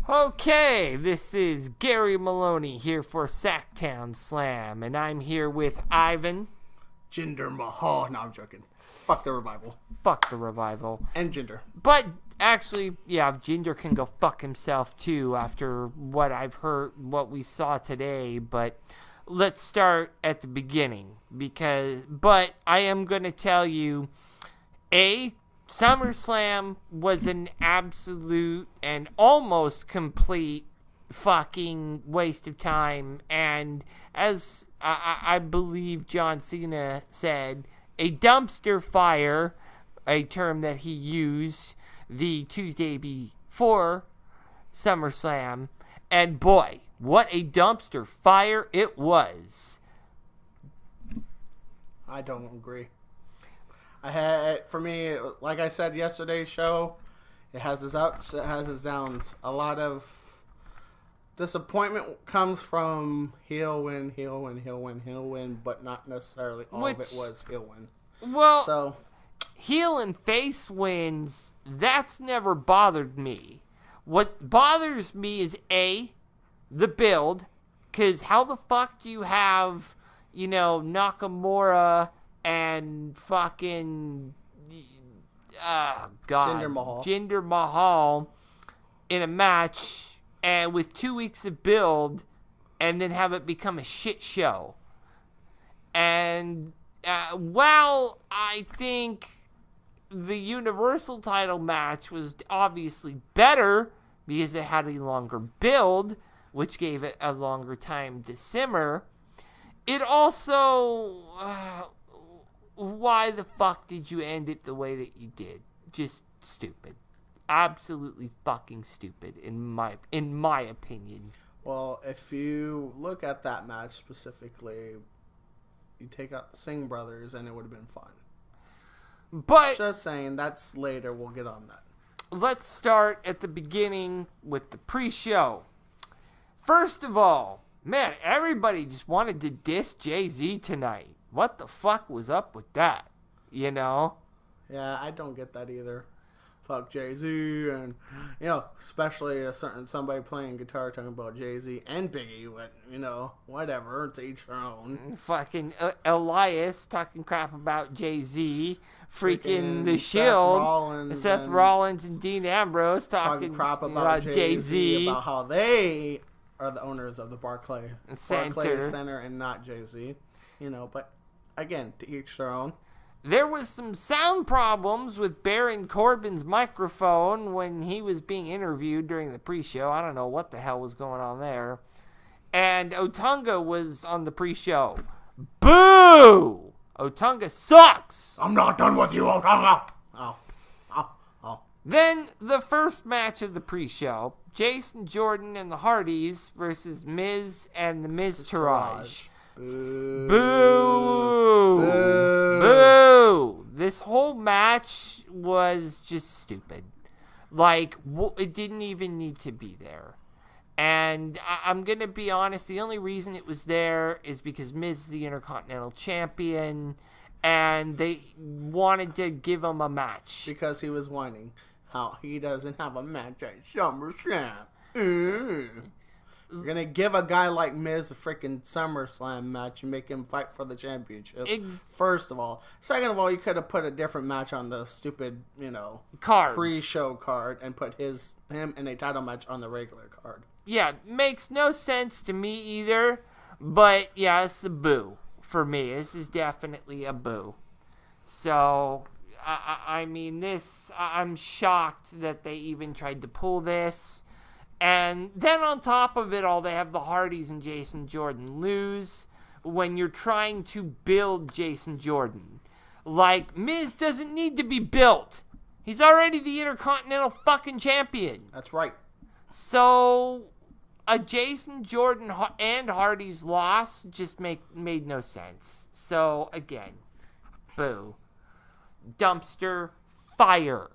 Okay, this is Gary Maloney here for Sacktown Slam, and I'm here with Ivan. Jinder Mahal. No, I'm joking. Fuck the revival. Fuck the revival. And Jinder. But actually, yeah, Jinder can go fuck himself too after what I've heard, what we saw today. But let's start at the beginning but I am going to tell you, Summerslam was an absolute and almost complete fucking waste of time, and as I believe John Cena said, a dumpster fire, a term that he used the Tuesday before SummerSlam, and boy, what a dumpster fire it was. I don't agree. For me, like I said yesterday's show, it has its ups, it has its downs. A lot of disappointment comes from heel win, but not necessarily all of it was heel win. Well, so heel and face wins, that's never bothered me. What bothers me is the build, because how the fuck do you have, Nakamura and fucking Jinder Mahal in a match and with 2 weeks of build and then have it become a shit show. And while I think the Universal title match was obviously better because it had a longer build, which gave it a longer time to simmer, it also why the fuck did you end it the way that you did? Just stupid. Absolutely fucking stupid in my opinion. Well, if you look at that match specifically, you take out the Singh brothers and it would have been fun. But just saying, that's later. We'll get on that. Let's start at the beginning with the pre-show. First of all, man, everybody just wanted to diss Jay-Z tonight. What the fuck was up with that? Yeah, I don't get that either. Fuck Jay-Z, and especially somebody playing guitar talking about Jay-Z and Biggie, but whatever, to each their own. Fucking Elias talking crap about Jay-Z, freaking The Shield, Seth Rollins and Dean Ambrose talking crap about Jay-Z, about how they are the owners of the Barclays Center and not Jay-Z. But again, to each their own. There was some sound problems with Baron Corbin's microphone when he was being interviewed during the pre-show. I don't know what the hell was going on there. And Otunga was on the pre-show. Boo! Otunga sucks! I'm not done with you, Otunga! Oh. Then, the first match of the pre-show, Jason Jordan and the Hardys versus Miz and the Miztourage. Boo. Boo. Boo. Boo. This whole match was just stupid. It didn't even need to be there. And I'm going to be honest, the only reason it was there is because Miz is the Intercontinental Champion, and they wanted to give him a match. Because he was whining how he doesn't have a match at SummerSlam. You're going to give a guy like Miz a freaking SummerSlam match and make him fight for the championship. First of all. Second of all, you could have put a different match on the stupid, card. Pre-show card and put him in a title match on the regular card. Yeah, makes no sense to me either. But, yeah, it's a boo for me. This is definitely a boo. So, I'm shocked that they even tried to pull this. And then on top of it all, they have the Hardys and Jason Jordan lose when you're trying to build Jason Jordan. Miz doesn't need to be built. He's already the Intercontinental fucking champion. That's right. So, a Jason Jordan and Hardys loss just made no sense. So, again, boo. Dumpster fire.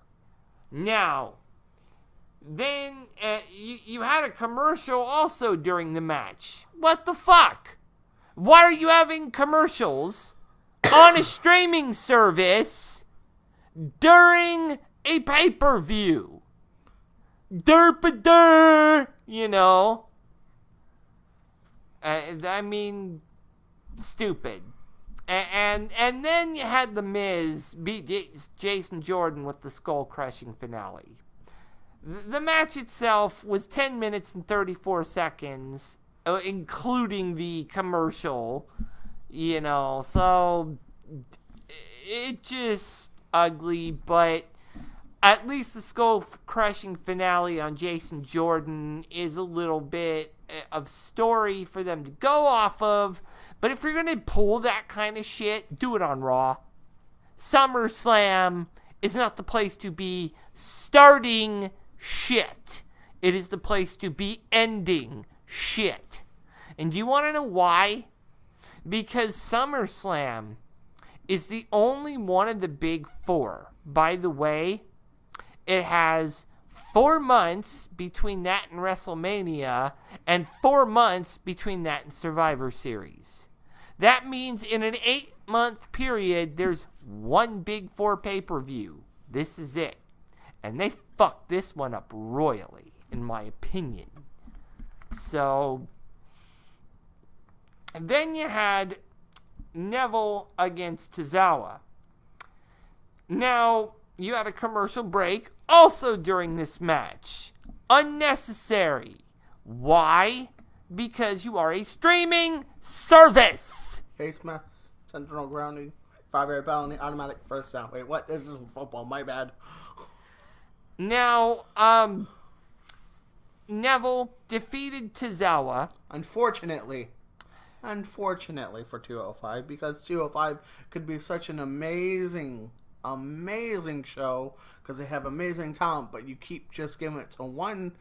Now, then you had a commercial also during the match. What the fuck? Why are you having commercials on a streaming service during a pay-per-view? derp-a-der, you know. I mean, stupid. And then you had The Miz beat Jason Jordan with the skull-crushing finale. The match itself was 10 minutes and 34 seconds, including the commercial, you know, so it just ugly, but at least the skull-crushing finale on Jason Jordan is a little bit of story for them to go off of. But if you're going to pull that kind of shit, do it on Raw. SummerSlam is not the place to be starting shit. It is the place to be ending shit. And do you want to know why? Because SummerSlam is the only one of the big four. By the way, it has 4 months between that and WrestleMania, and 4 months between that and Survivor Series. That means in an 8-month period, there's one big 4 pay-per-view. This is it. And they fucked this one up royally, in my opinion. So, then you had Neville against Tozawa. Now, you had a commercial break also during this match. Unnecessary. Why? Because you are a streaming service. Face mask, sentinel grounding, 5-yard penalty, automatic first down. Wait, what? This isn't football. My bad. Now, Neville defeated Tozawa. Unfortunately for 205, because 205 could be such an amazing show because they have amazing talent, but you keep just giving it to one,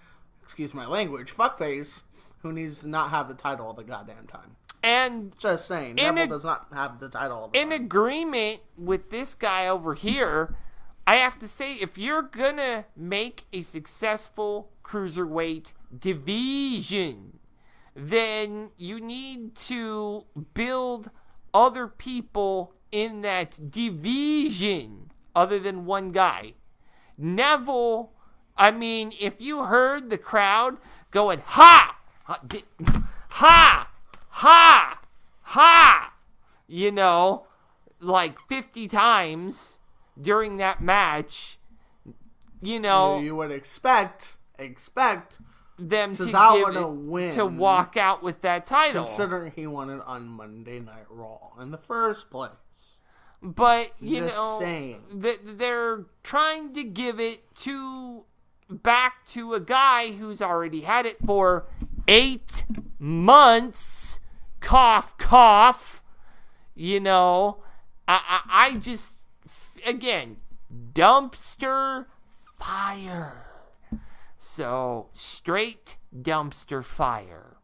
excuse my language, fuckface who needs to not have the title all the goddamn time. And just saying, Neville does not have the title all the time. In agreement with this guy over here, I have to say, if you're gonna make a successful cruiserweight division, then you need to build other people in that division other than one guy. Neville, I mean, if you heard the crowd going, ha, ha, ha, ha, you know, like 50 times during that match, you know, you would expect them to win, to walk out with that title, considering he won it on Monday Night Raw in the first place. But you know, saying. They're trying to give it back to a guy who's already had it for 8 months. Cough, cough. You know, I just, again, dumpster fire. So, straight dumpster fire.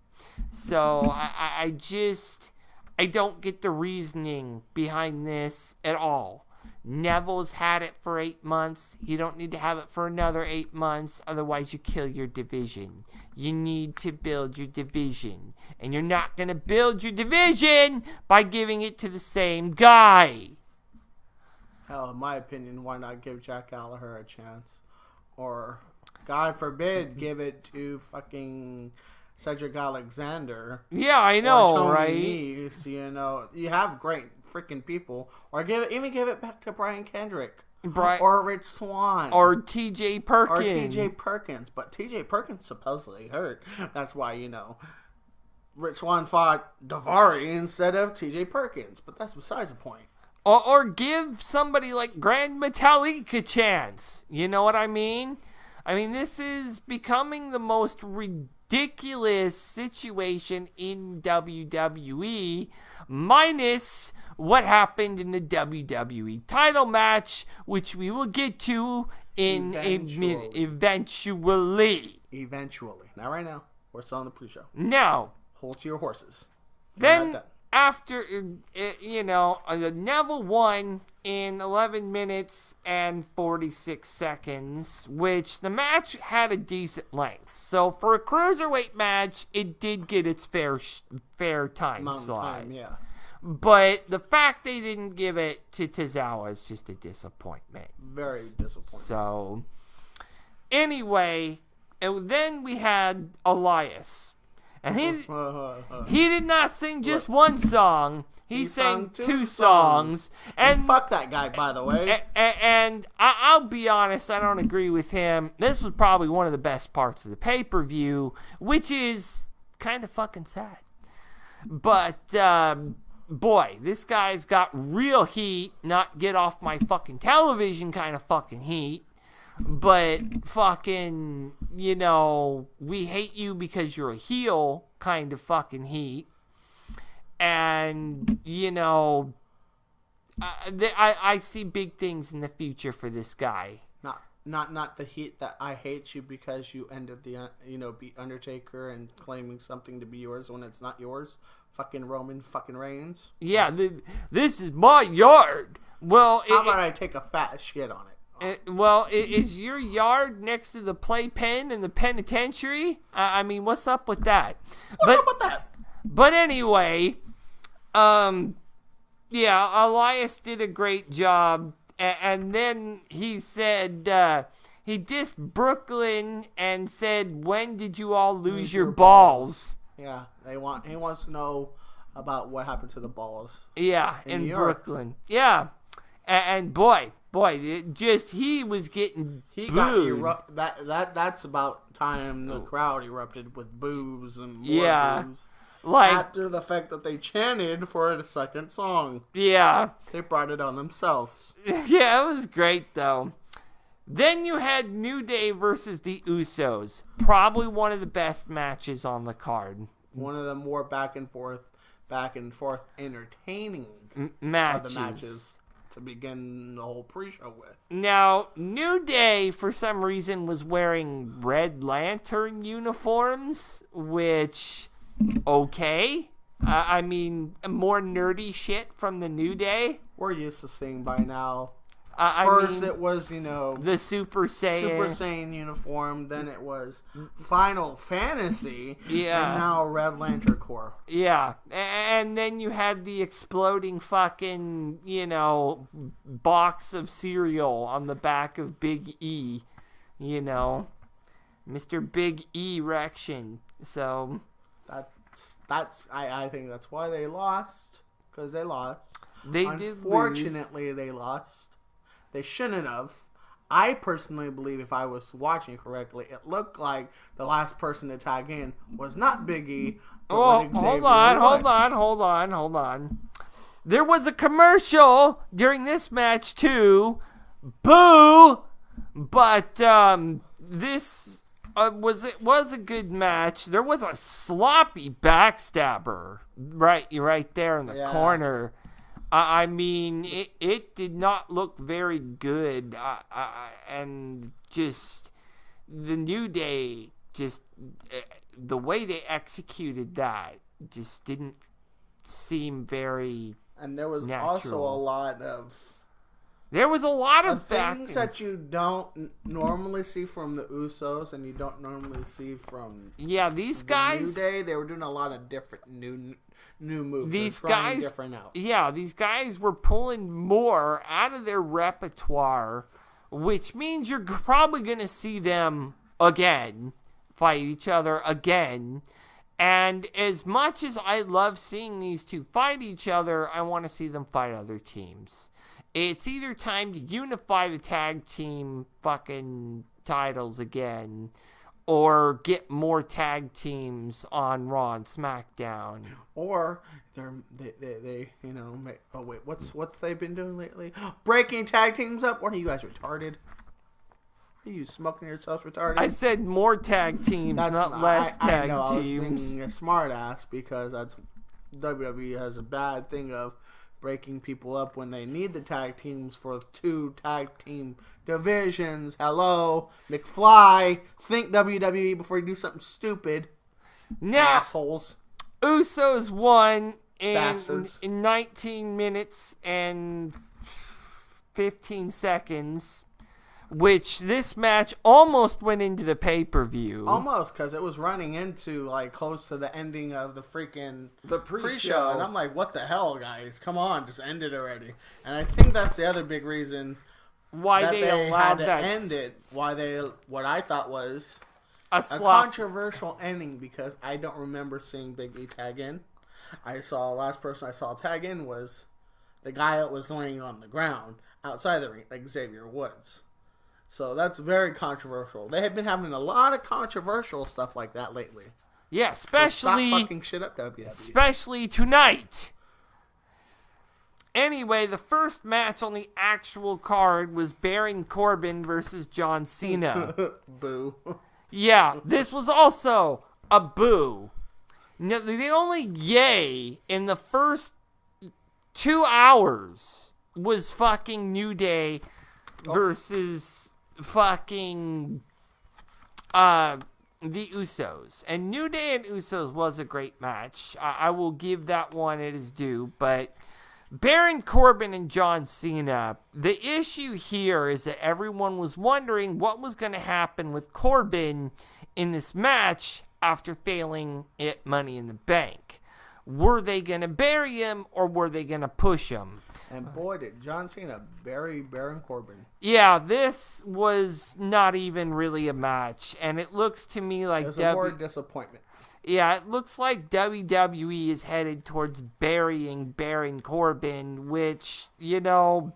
So, I don't get the reasoning behind this at all. Neville's had it for 8 months. You don't need to have it for another 8 months. Otherwise, you kill your division. You need to build your division. And you're not going to build your division by giving it to the same guy. Hell, in my opinion, why not give Jack Gallagher a chance? Or, God forbid, give it to fucking Cedric Alexander. Yeah, I know, or Tony right? Nese, you know, you have great freaking people. Or even give it back to Brian Kendrick. Or Rich Swann. Or TJ Perkins. But TJ Perkins supposedly hurt. That's why, you know, Rich Swann fought Daivari instead of TJ Perkins. But that's besides the point. Or give somebody like Grand Metalik a chance. You know what I mean? I mean, this is becoming the most ridiculous situation in WWE, minus what happened in the WWE title match, which we will get to in a minute. Eventually. Not right now. We're still on the pre-show. Now. Hold to your horses. Then, after, you know, Neville won in 11 minutes and 46 seconds, which the match had a decent length. So, for a cruiserweight match, it did get its fair time slot. Yeah. But the fact they didn't give it to Tozawa is just a disappointment. Very disappointing. So, anyway, And then we had Elias. And he did not sing just one song. He sang two songs. And fuck that guy, by the way. And I'll be honest, I don't agree with him. This was probably one of the best parts of the pay-per-view, which is kind of fucking sad. But, boy, this guy's got real heat, not get off my fucking television kind of fucking heat. But fucking, you know, we hate you because you're a heel kind of fucking heat. And, you know, I see big things in the future for this guy. Not the heat that I hate you because you ended the, beat Undertaker and claiming something to be yours when it's not yours. Fucking Roman fucking Reigns. Yeah, this is my yard. Well, how about I take a fat shit on it? Is your yard next to the playpen in the penitentiary? I mean, what's up with that? What's up with that? But anyway, yeah, Elias did a great job. And then he said, he dissed Brooklyn and said, when did you all lose your balls? Yeah, he wants to know about what happened to the balls. Yeah, in Brooklyn. Yeah. And boy, he was getting booed. That's about time the crowd erupted with boos and more boos. Like, after the fact that they chanted for the second song. Yeah. They brought it on themselves. Yeah, it was great, though. Then you had New Day versus the Usos. Probably one of the best matches on the card. One of the more back and forth entertaining matches to begin the whole pre-show with. Now, New Day, for some reason, was wearing Red Lantern uniforms, which... okay. I mean, more nerdy shit from the New Day. We're used to seeing by now. First, it was, the Super Saiyan uniform. Then it was Final Fantasy. Yeah. And now Red Lantern Corps. Yeah. And then you had the exploding fucking, box of cereal on the back of Big E. Mr. Big Erection. So... I think that's why they lost. Because they lost. Unfortunately, they lost. They shouldn't have. I personally believe, if I was watching correctly, it looked like the last person to tag in was not Big E. Hold on. There was a commercial during this match too. Boo! But this was a good match. There was a sloppy backstabber right there in the corner. I mean, it did not look very good, and just the New Day, just the way they executed that just didn't seem very. And there was natural. Also a lot of. There was a lot of things that you don't normally see from the Usos, and you don't normally see from. Yeah, these guys. New Day, they were doing a lot of different new moves. These guys, different out. Yeah, these guys were pulling more out of their repertoire, which means you're probably going to see them again, fight each other again. And as much as I love seeing these two fight each other, I want to see them fight other teams. It's either time to unify the tag team fucking titles again, or get more tag teams on Raw and SmackDown. Or they oh wait, what's they've been doing lately? Breaking tag teams up? What are you guys, retarded? Are you smoking yourself retarded? I said more tag teams, not less tag teams. I was being a smart ass because that's WWE has a bad thing of breaking people up when they need the tag teams for two tag team divisions. Hello, McFly. Think WWE before you do something stupid. Now, assholes. Usos won Bastards. in 19 minutes and 15 seconds, which this match almost went into the pay-per-view. Almost, because it was running into, like, close to the ending of the pre-show. And I'm like, what the hell, guys? Come on, just end it already. And I think that's the other big reason why they allowed had to end it. What I thought was, a controversial ending because I don't remember seeing Big E tag in. Last person I saw tag in was the guy that was laying on the ground outside the ring, like Xavier Woods. So that's very controversial. They have been having a lot of controversial stuff like that lately. Yeah, especially... So stop fucking shit up, WWE. Especially tonight. Anyway, the first match on the actual card was Baron Corbin versus John Cena. Boo. Yeah, this was also a boo. Now, the only yay in the first 2 hours was fucking New Day versus fucking the Usos. And New Day and Usos was a great match. I will give that one it is due, but Baron Corbin and John Cena, the issue here is that everyone was wondering what was going to happen with Corbin in this match after failing at Money in the Bank. Were they going to bury him or were they going to push him? And boy, did John Cena bury Baron Corbin. Yeah, this was not even really a match, and it looks to me like... It was a more disappointment. Yeah, it looks like WWE is headed towards burying Baron Corbin, which, you know,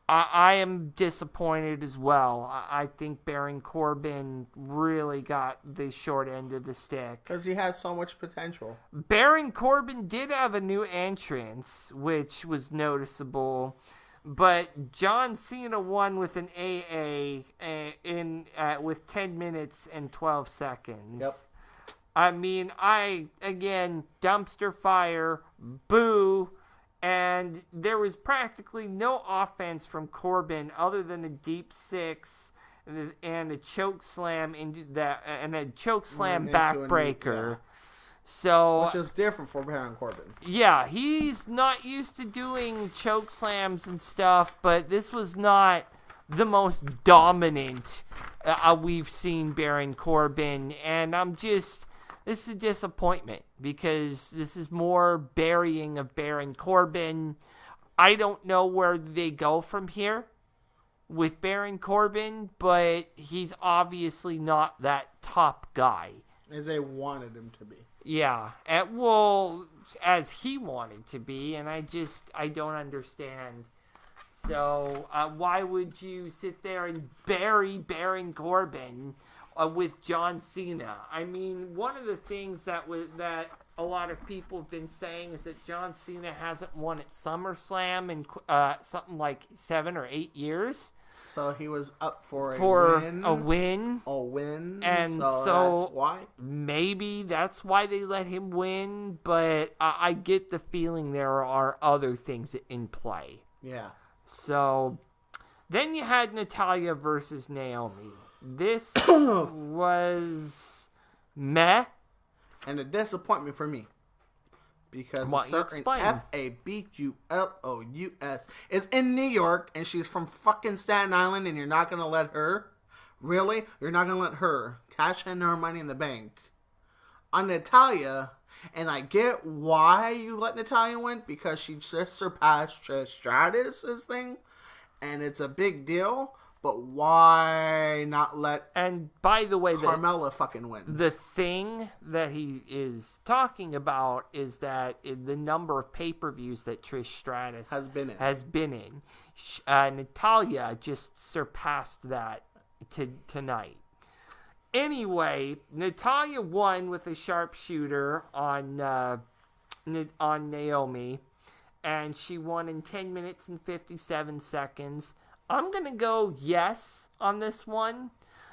I am disappointed as well. I think Baron Corbin really got the short end of the stick. Because he has so much potential. Baron Corbin did have a new entrance, which was noticeable. But John Cena won with an AA with 10 minutes and 12 seconds. Yep. I mean, again, dumpster fire, boo, and there was practically no offense from Corbin other than a deep six and a choke slam backbreaker. Yeah. So, which is different for Baron Corbin. Yeah, he's not used to doing choke slams and stuff, but this was not the most dominant we've seen Baron Corbin, and this is a disappointment because this is more burying of Baron Corbin. I don't know where they go from here with Baron Corbin, but he's obviously not that top guy. As they wanted him to be. Yeah, as he wanted to be, and I don't understand. So, why would you sit there and bury Baron Corbin with John Cena? I mean, one of the things that a lot of people have been saying is that John Cena hasn't won at SummerSlam in something like 7 or 8 years. So he was up for a win. And so that's why. Maybe that's why they let him win, but I get the feeling there are other things in play. Yeah. So then you had Natalya versus Naomi. This was meh. And a disappointment for me. Because a certain F-A-B-U-L-O-U-S is in New York, and she's from fucking Staten Island, and you're not going to let her? Really? You're not going to let her cash in her Money in the Bank on Natalya, and I get why you let Natalya win, because she just surpassed Trish Stratus's thing, and it's a big deal. But why not let by the way, Carmella fucking win? The thing that he is talking about is that the number of pay-per-views that Trish Stratus has been in. Natalya just surpassed that tonight. Anyway, Natalya won with a sharpshooter on Naomi, and she won in 10 minutes and 57 seconds. I'm going to go yes on this one,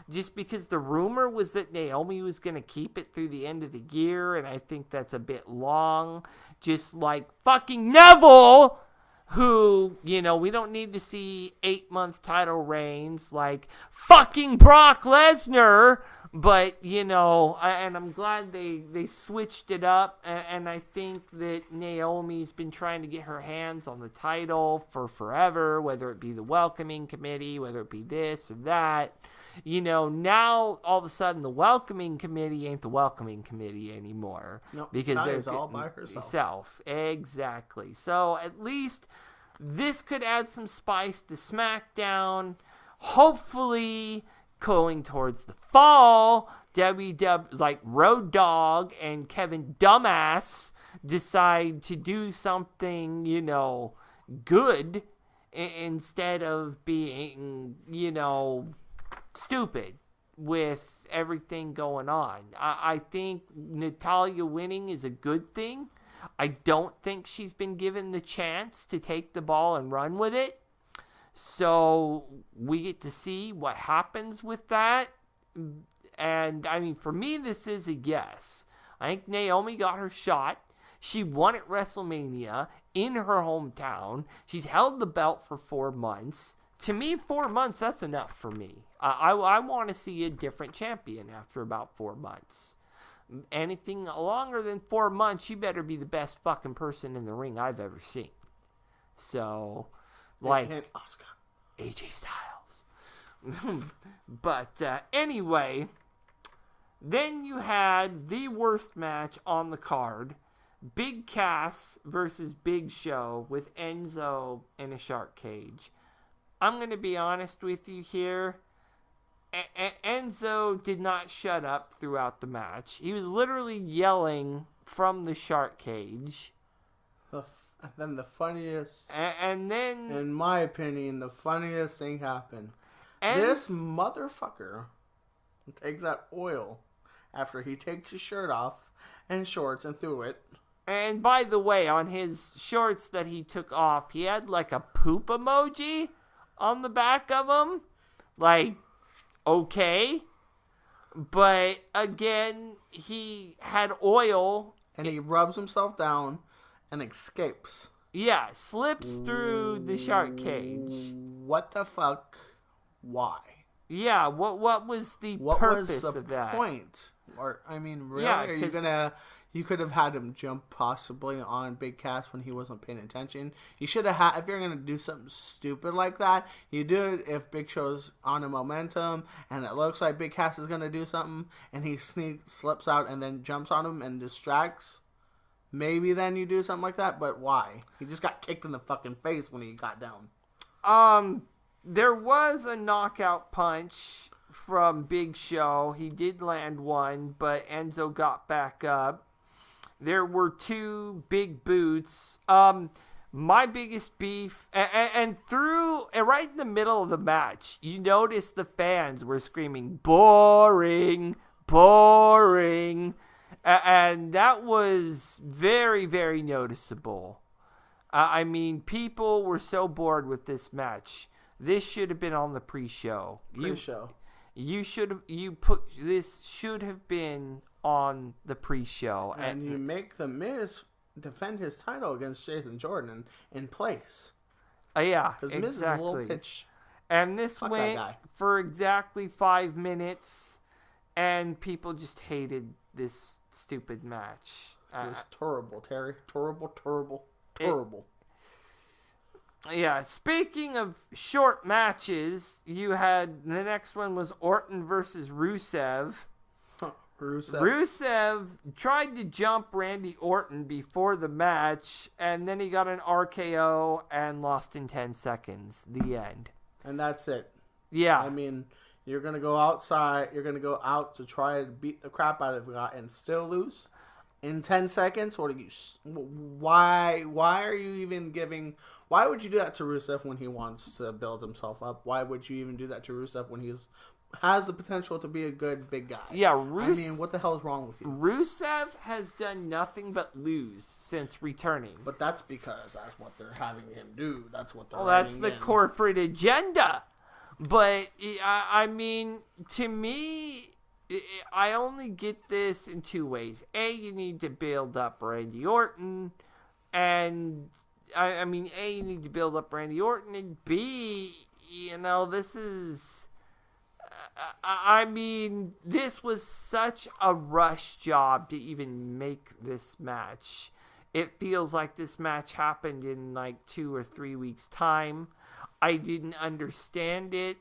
just because the rumor was that Naomi was going to keep it through the end of the year, and I think that's a bit long. Just like fucking Neville, who, you know, we don't need to see 8-month title reigns like fucking Brock Lesnar, but, you know, and I'm glad they switched it up, and I think that Naomi's been trying to get her hands on the title for forever, whether it be the welcoming committee, whether it be this or that. You know, now all of a sudden the welcoming committee ain't the welcoming committee anymore. Nope, because they're all by herself. Exactly. So at least this could add some spice to SmackDown. Hopefully Going towards the fall, like Road Dogg and Kevin Dumbass decide to do something, good instead of being, stupid with everything going on. I think Natalya winning is a good thing. I don't think she's been given the chance to take the ball and run with it. So we get to see what happens with that. And, I mean, for me, this is a yes. I think Naomi got her shot. She won at WrestleMania in her hometown. She's held the belt for 4 months. To me, 4 months, that's enough for me. I want to see a different champion after about 4 months. Anything longer than 4 months, you better be the best fucking person in the ring I've ever seen. So... like Oscar. AJ Styles. But anyway, then you had the worst match on the card. Big Cass versus Big Show with Enzo in a shark cage. I'm going to be honest with you here. Enzo did not shut up throughout the match. He was literally yelling from the shark cage. And then the funniest, and then, in my opinion, the funniest thing happened. This motherfucker takes that oil after he takes his shirt off and shorts and threw it. And by the way, on his shorts that he took off, he had like a poop emoji on the back of them. Like, okay. But again, he had oil. And he rubs himself down. And escapes. Yeah, slips through the shark cage. What the fuck? Why? Yeah, what was the purpose of that? What was the point? Or, I mean, really? Yeah, you could have had him jump possibly on Big Cass when he wasn't paying attention. You should have had, if you're going to do something stupid like that, you do it if Big Show's on a momentum and it looks like Big Cass is going to do something and he slips out and then jumps on him and distracts. Maybe then you do something like that, but why? He just got kicked in the fucking face when he got down. There was a knockout punch from Big Show. He did land one, but Enzo got back up. There were 2 big boots. My biggest beef, and right in the middle of the match, you notice the fans were screaming, boring, boring. And that was very, very noticeable. I mean, people were so bored with this match. This should have been on the pre-show. This should have been on the pre-show. And you make The Miz defend his title against Jason Jordan in place. Yeah, because Miz is a little pitch. And this went for exactly 5 minutes, and people just hated this stupid match. It was terrible, Terry. Terrible. Yeah, speaking of short matches, you had, the next one was Orton versus Rusev. Rusev tried to jump Randy Orton before the match, and then he got an RKO and lost in 10 seconds. The end. And that's it. Yeah. I mean, you're going to go outside, you're going to go out to try to beat the crap out of a guy and still lose in 10 seconds? Or do you, why are you even giving, why would you do that to Rusev when he wants to build himself up? Why would you even do that to Rusev when has the potential to be a good big guy? Yeah, I mean, what the hell is wrong with you? Rusev has done nothing but lose since returning. But that's because that's what they're having him do. That's what they're that's the corporate agenda. But, I mean, to me, I only get this in 2 ways. A, you need to build up Randy Orton. And, I mean, A, you need to build up Randy Orton. And B, this is... I mean, this was such a rush job to even make this match. It feels like this match happened in like 2 or 3 weeks' time. I didn't understand it.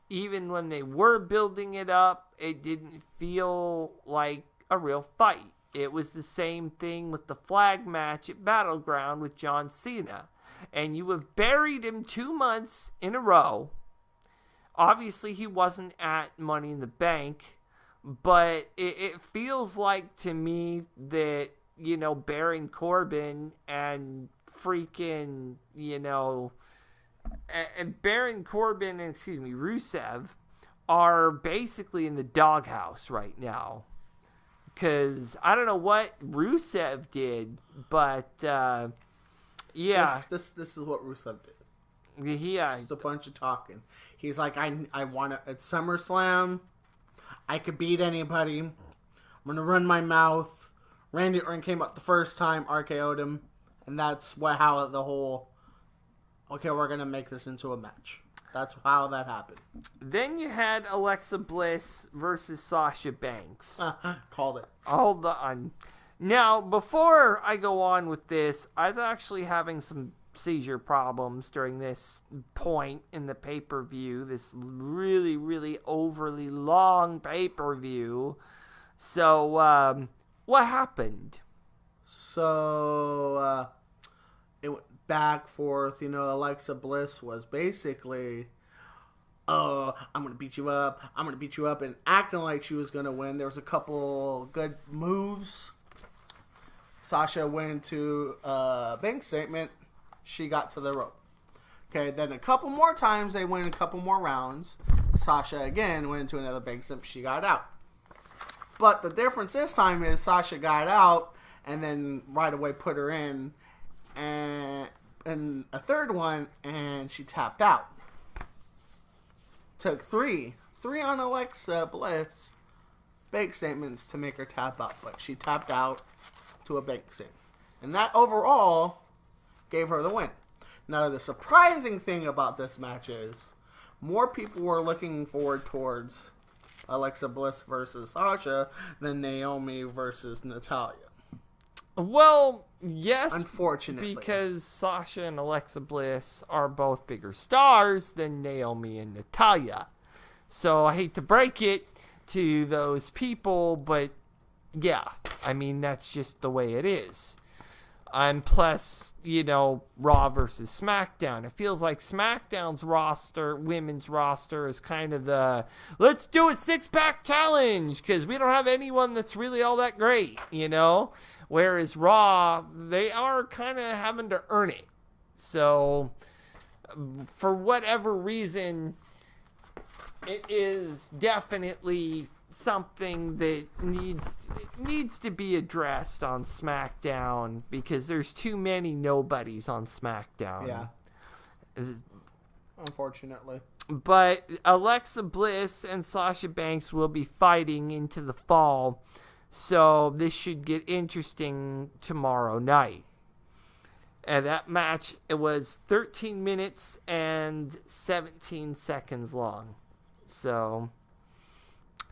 Even when they were building it up, it didn't feel like a real fight. It was the same thing with the flag match at Battleground with John Cena. And you have buried him 2 months in a row. Obviously, he wasn't at Money in the Bank, but it feels like to me that, Baron Corbin and freaking, and Baron Corbin and, Rusev are basically in the doghouse right now. Because I don't know what Rusev did, but, yeah. This is what Rusev did. Yeah. Just a bunch of talking. He's like, I want to, at SummerSlam, I could beat anybody. I'm going to run my mouth. Randy Orton came up the first time, RKO'd him. And that's how the whole, okay, we're going to make this into a match. That's how that happened. Then you had Alexa Bliss versus Sasha Banks. Called it. Hold on. Now, before I go on with this, I was actually having some seizure problems during this point in the pay-per-view. This really, really overly long pay-per-view. So, what happened? So, it went back, forth. Alexa Bliss was basically, oh, I'm going to beat you up. I'm going to beat you up. And acting like she was going to win. There was a couple good moves. Sasha went into a bank statement. She got to the rope. Okay, then a couple more times they went a couple more rounds. Sasha again went into another bank statement. She got out. But the difference this time is Sasha got out and then right away put her in. And a third one, and she tapped out. Took three on Alexa Bliss bank statements to make her tap out, but she tapped out to a bank statement. And that overall gave her the win. Now, the surprising thing about this match is more people were looking forward towards Alexa Bliss versus Sasha than Naomi versus Natalya. Well, yes. Unfortunately. Because Sasha and Alexa Bliss are both bigger stars than Naomi and Natalya. So I hate to break it to those people, but yeah, I mean, that's just the way it is. And plus, Raw versus SmackDown. It feels like SmackDown's roster, women's roster, is kind of the, let's do a six-pack challenge, because we don't have anyone that's really all that great, Whereas Raw, they are kind of having to earn it. So, for whatever reason, it is definitely something that needs to be addressed on SmackDown, because there's too many nobodies on SmackDown. Yeah. Unfortunately. But Alexa Bliss and Sasha Banks will be fighting into the fall, so this should get interesting tomorrow night. And that match, it was 13 minutes and 17 seconds long. So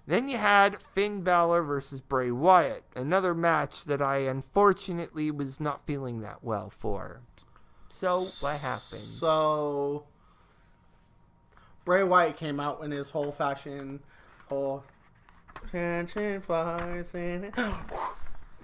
then you had Finn Balor versus Bray Wyatt, another match that I unfortunately was not feeling that well for. So what happened? So Bray Wyatt came out in his whole catching flies in it.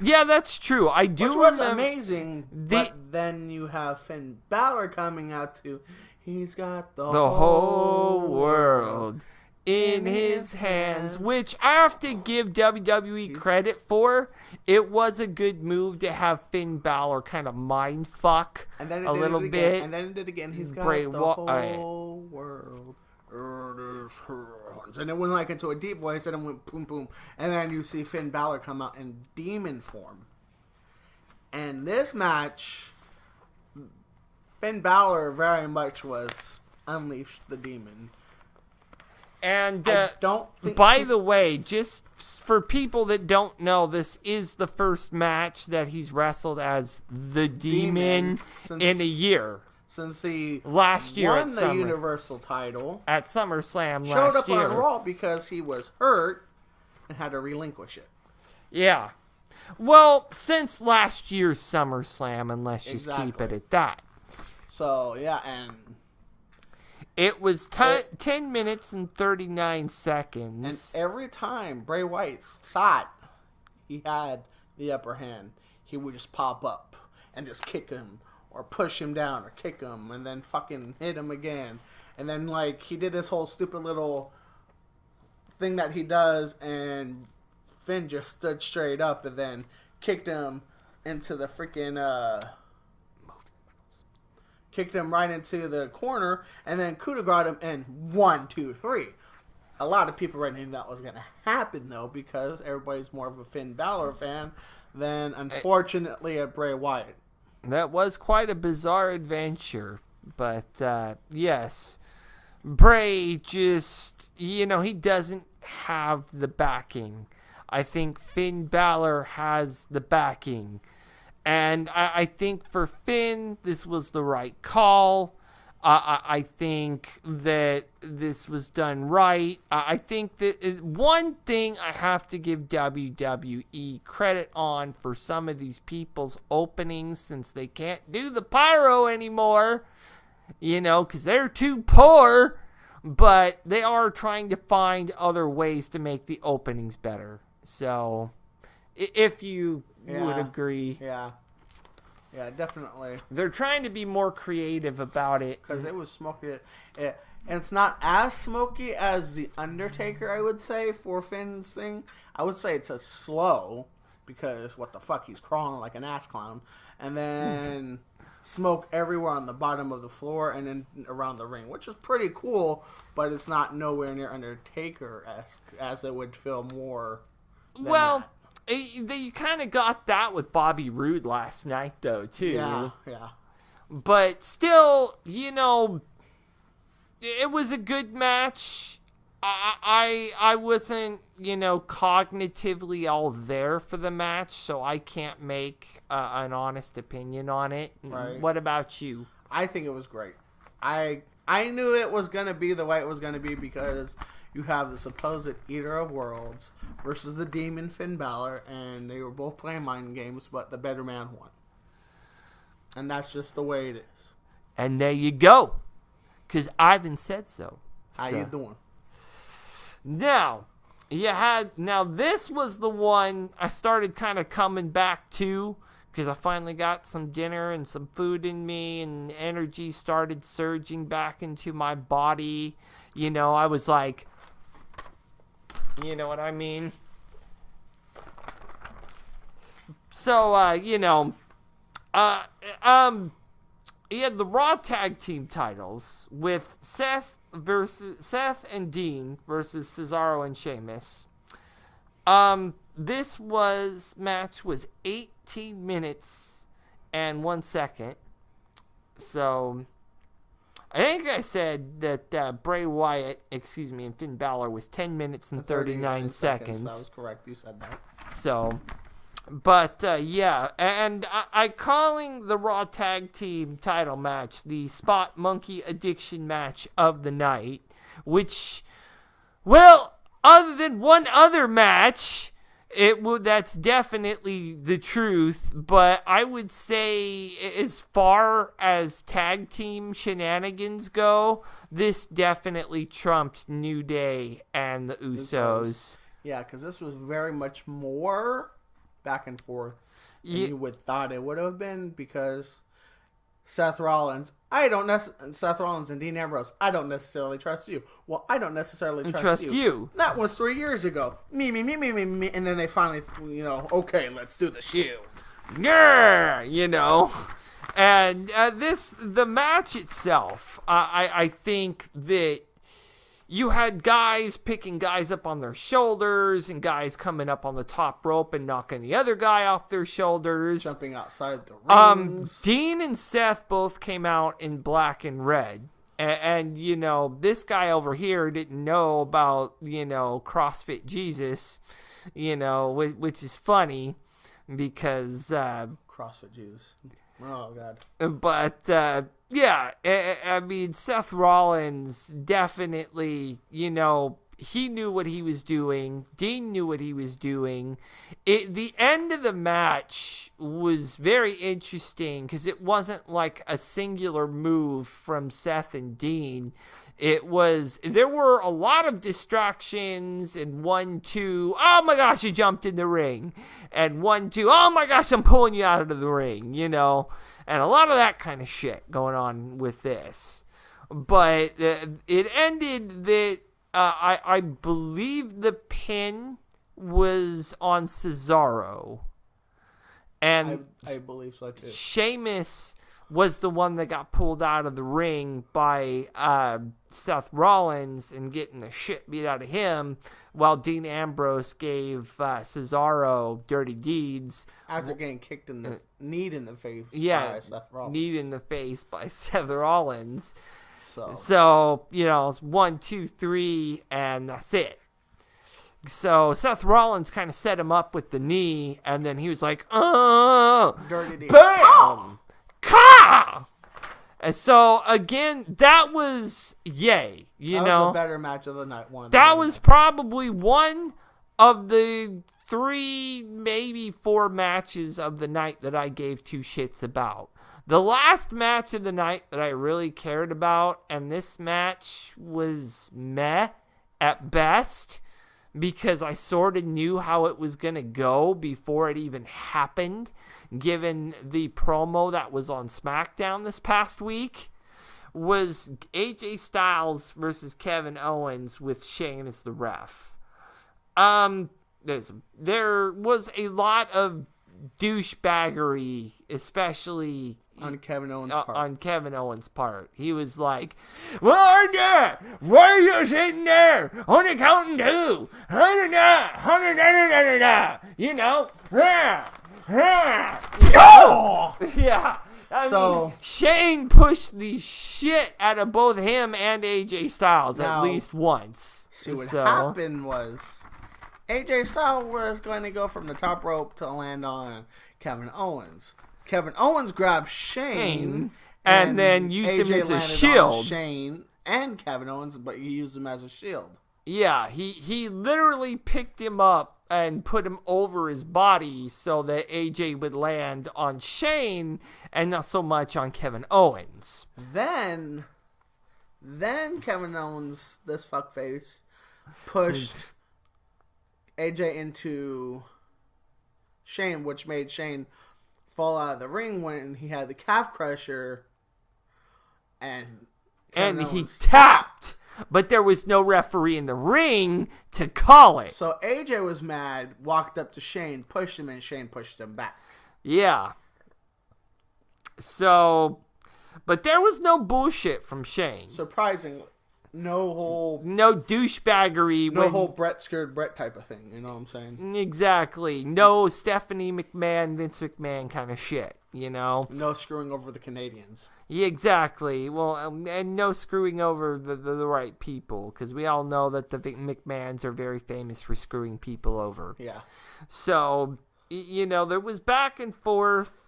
Yeah, that's true. I do Which was remember amazing. But then you have Finn Balor coming out to, he's got the whole world in his hands, which I have to give WWE credit for. It was a good move to have Finn Balor kind of mind fuck a little bit. And then it did again. He's got the whole world in his hands. And it went like into a deep voice, and it went boom boom. And then you see Finn Balor come out in demon form. And this match, Finn Balor very much was unleashed the demon. And by the way, just for people that don't know, this is the first match that he's wrestled as the Demon in a year. Since he last year won the Universal title at SummerSlam last year. Showed up on Raw because he was hurt and had to relinquish it. Yeah. Well, since last year's SummerSlam, and let's just keep it at that. So, yeah, and it was 10 minutes and 39 seconds. And every time Bray Wyatt thought he had the upper hand, he would just pop up and just kick him or push him down or kick him and then fucking hit him again. And then, like, he did this whole stupid little thing that he does, and Finn just stood straight up and then kicked him into the freaking, kicked him right into the corner, and then coup de grace him in 1, 2, 3. A lot of people already knew that was going to happen, though, because everybody's more of a Finn Balor fan than, unfortunately, a Bray Wyatt. That was quite a bizarre adventure, but yes, Bray just, he doesn't have the backing. I think Finn Balor has the backing. And I think for Finn, this was the right call. I think that this was done right. I think that one thing I have to give WWE credit on for some of these people's openings, since they can't do the pyro anymore, because they're too poor, but they are trying to find other ways to make the openings better. So, if you would agree. Yeah, definitely. They're trying to be more creative about it. Because it was smoky. And it's not as smoky as The Undertaker, I would say, for Finn's thing. I would say it's a slow, because what the fuck, he's crawling like an ass clown. And then smoke everywhere on the bottom of the floor and then around the ring, which is pretty cool, but it's not nowhere near Undertaker-esque, as it would feel more than that. You kind of got that with Bobby Roode last night, though, too. Yeah. But still, it was a good match. I wasn't, cognitively all there for the match, so I can't make an honest opinion on it. Right. What about you? I think it was great. I knew it was going to be the way it was going to be, because you have the supposed Eater of Worlds versus the Demon Finn Balor, and they were both playing mind games, but the better man won. And that's just the way it is. And there you go, because Ivan said so. How you doing? Now, this was the one I started kind of coming back to, because I finally got some dinner and some food in me, and energy started surging back into my body. I was like, you know what I mean? So, he had the Raw Tag Team titles with Seth and Dean versus Cesaro and Sheamus. This match was 18 minutes and 1 second. So, I think I said that Bray Wyatt, and Finn Balor was 10 minutes and 39 seconds. That was correct. You said that. So, but, yeah. And I calling the Raw Tag Team title match the Spot Monkey Addiction match of the night, which, well, other than one other match, that's definitely the truth, but I would say as far as tag team shenanigans go, this definitely trumped New Day and the Usos. Yeah, because this was very much more back and forth than you would thought it would have been, because Seth Rollins and Dean Ambrose, I don't necessarily trust you. Well, I don't necessarily trust you. That was 3 years ago. Me. And then they finally, okay, let's do the Shield. Yeah, And the match itself, I think that you had guys picking guys up on their shoulders and guys coming up on the top rope and knocking the other guy off their shoulders. Jumping outside the rings. Dean and Seth both came out in black and red. And this guy over here didn't know about, CrossFit Jesus, which is funny because... CrossFit Jesus. Oh, God. But, yeah, I mean, Seth Rollins definitely, he knew what he was doing. Dean knew what he was doing. The end of the match was very interesting because it wasn't like a singular move from Seth and Dean. There were a lot of distractions, and 1, 2, oh my gosh, you jumped in the ring. And 1, 2, oh my gosh, I'm pulling you out of the ring, And a lot of that kind of shit going on with this. But it ended that I believe the pin was on Cesaro. And I believe so too. Sheamus was the one that got pulled out of the ring by Seth Rollins and getting the shit beat out of him, while Dean Ambrose gave Cesaro dirty deeds. After getting kicked in the knee in the face by Seth Rollins. Knee in the face by Seth Rollins. So it's 1, 2, 3, and that's it. So Seth Rollins kind of set him up with the knee, and then he was like, dirty deed. Bam! Ka! And so, again, that was yay. That was a better match of the night. That was probably one of the 3, maybe 4 matches of the night that I gave 2 shits about. The last match of the night that I really cared about, and this match was meh at best, because I sort of knew how it was going to go before it even happened, given the promo that was on SmackDown this past week, was AJ Styles versus Kevin Owens with Shane as the ref. There was a lot of douchebaggery, especially on Kevin Owens' part. He was like, "Well, why are you sitting there on the counting 2? You know, yeah." I mean, Shane pushed the shit out of both him and AJ Styles at least once. See, what happened was AJ Styles was going to go from the top rope to land on Kevin Owens. Kevin Owens grabbed Shane and then used him as a shield. Shane and Kevin Owens, but he used him as a shield. Yeah, he literally picked him up and put him over his body so that AJ would land on Shane and not so much on Kevin Owens. Then Kevin Owens, this fuckface, pushed AJ into Shane, which made Shane fall out of the ring when he had the calf crusher, and he tapped, but there was no referee in the ring to call it. So AJ was mad, walked up to Shane, pushed him, and Shane pushed him back. Yeah. So, but there was no bullshit from Shane. Surprisingly. No douchebaggery. No whole Brett scared Brett type of thing. You know what I'm saying? Exactly. No Stephanie McMahon, Vince McMahon kind of shit. You know? No screwing over the Canadians. Yeah, exactly. Well, and no screwing over the right people, because we all know that the McMahons are very famous for screwing people over. Yeah. So, there was back and forth,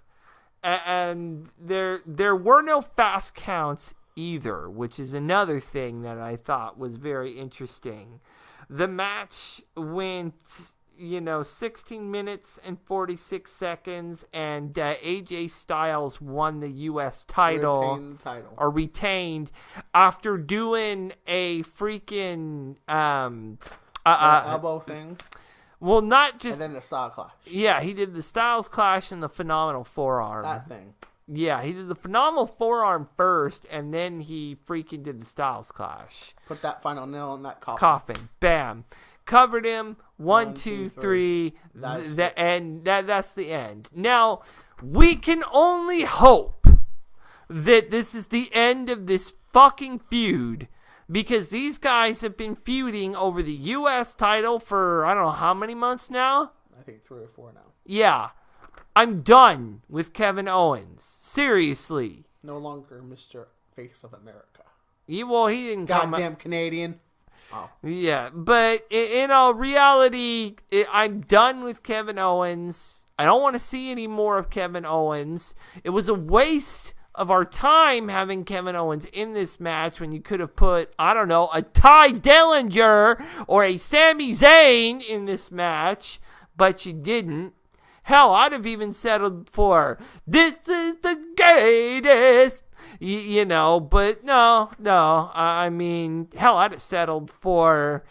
and there were no fast counts either, which is another thing that I thought was very interesting. The match went, 16 minutes and 46 seconds, and AJ Styles won the U.S. title. Retained after doing a freaking elbow thing. Well, not just... And then the Styles Clash. Yeah, he did the Styles Clash and the Phenomenal Forearm. That thing. Yeah, he did the Phenomenal Forearm first, and then he freaking did the Styles Clash. Put that final nail in that coffin. Bam. Covered him. 1, 2, 3. That's the end. Now, we can only hope that this is the end of this fucking feud, because these guys have been feuding over the U.S. title for, I don't know how many months now? I think 3 or 4 now. Yeah. I'm done with Kevin Owens. Seriously. No longer Mr. Face of America. He didn't come... Goddamn Canadian. Oh. Yeah, but in all reality, I'm done with Kevin Owens. I don't want to see any more of Kevin Owens. It was a waste of our time having Kevin Owens in this match when you could have put, I don't know, a Ty Dillinger or a Sami Zayn in this match, but you didn't. Hell, I'd have even settled for, this is the greatest, but no. I mean, hell, I'd have settled for,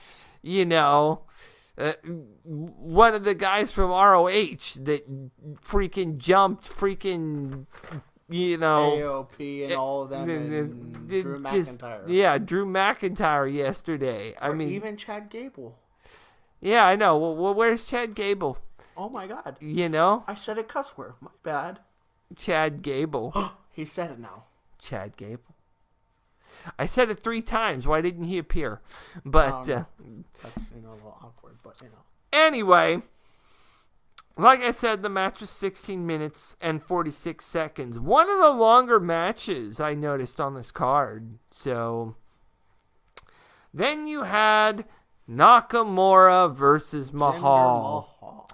one of the guys from ROH that freaking jumped freaking AOP and all of them, and Drew McIntyre. Yeah, Drew McIntyre yesterday. Even Chad Gable. Yeah, I know. Well, where's Chad Gable? Oh my God. I said a cuss word. My bad. Chad Gable. He said it now. Chad Gable. I said it 3 times. Why didn't he appear? But that's a little awkward. But Anyway, like I said, the match was 16 minutes and 46 seconds. One of the longer matches I noticed on this card. So then you had Nakamura versus Mahal.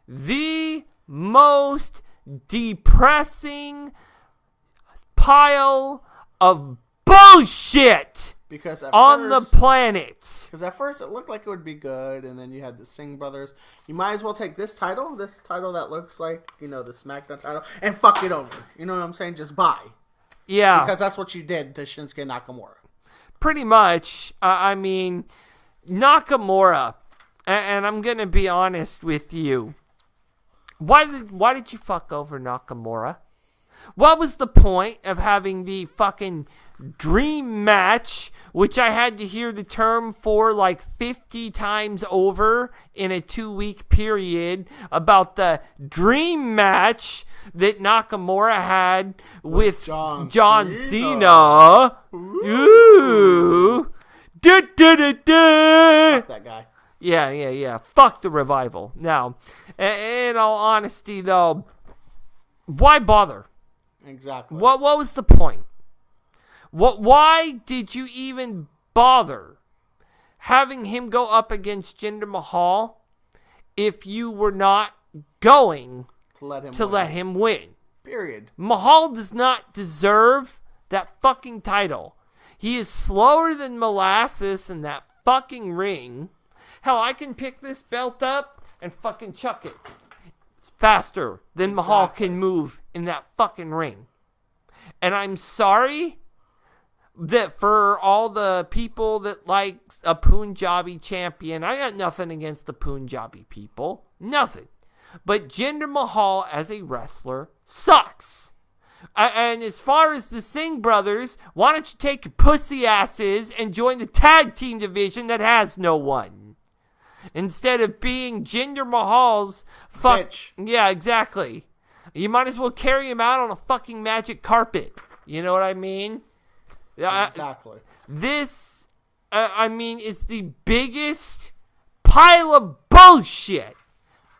The most depressing pile of bullshit on the planet. Because at first it looked like it would be good, and then you had the Singh brothers. You might as well take this title that looks like, the SmackDown title, and fuck it over. You know what I'm saying? Just buy. Yeah. Because that's what you did to Shinsuke Nakamura. Pretty much. Nakamura, and I'm going to be honest with you. Why did you fuck over Nakamura? What was the point of having the fucking dream match, which I had to hear the term for like 50 times over in a 2-week period, about the dream match that Nakamura had with John Cena? Ooh. Fuck that guy. Yeah. Fuck the Revival. Now, in all honesty, though, why bother? Exactly. What was the point? Why did you even bother having him go up against Jinder Mahal if you were not going to let him win? Period. Mahal does not deserve that fucking title. He is slower than molasses in that fucking ring. Hell, I can pick this belt up and fucking chuck it. It's faster than Mahal can move in that fucking ring. And I'm sorry that for all the people that like a Punjabi champion, I got nothing against the Punjabi people. Nothing. But Jinder Mahal as a wrestler sucks. And as far as the Singh brothers, why don't you take your pussy asses and join the tag team division that has no one? Instead of being Jinder Mahal's bitch. Yeah, exactly. You might as well carry him out on a fucking magic carpet. You know what I mean? Exactly. This, is the biggest pile of bullshit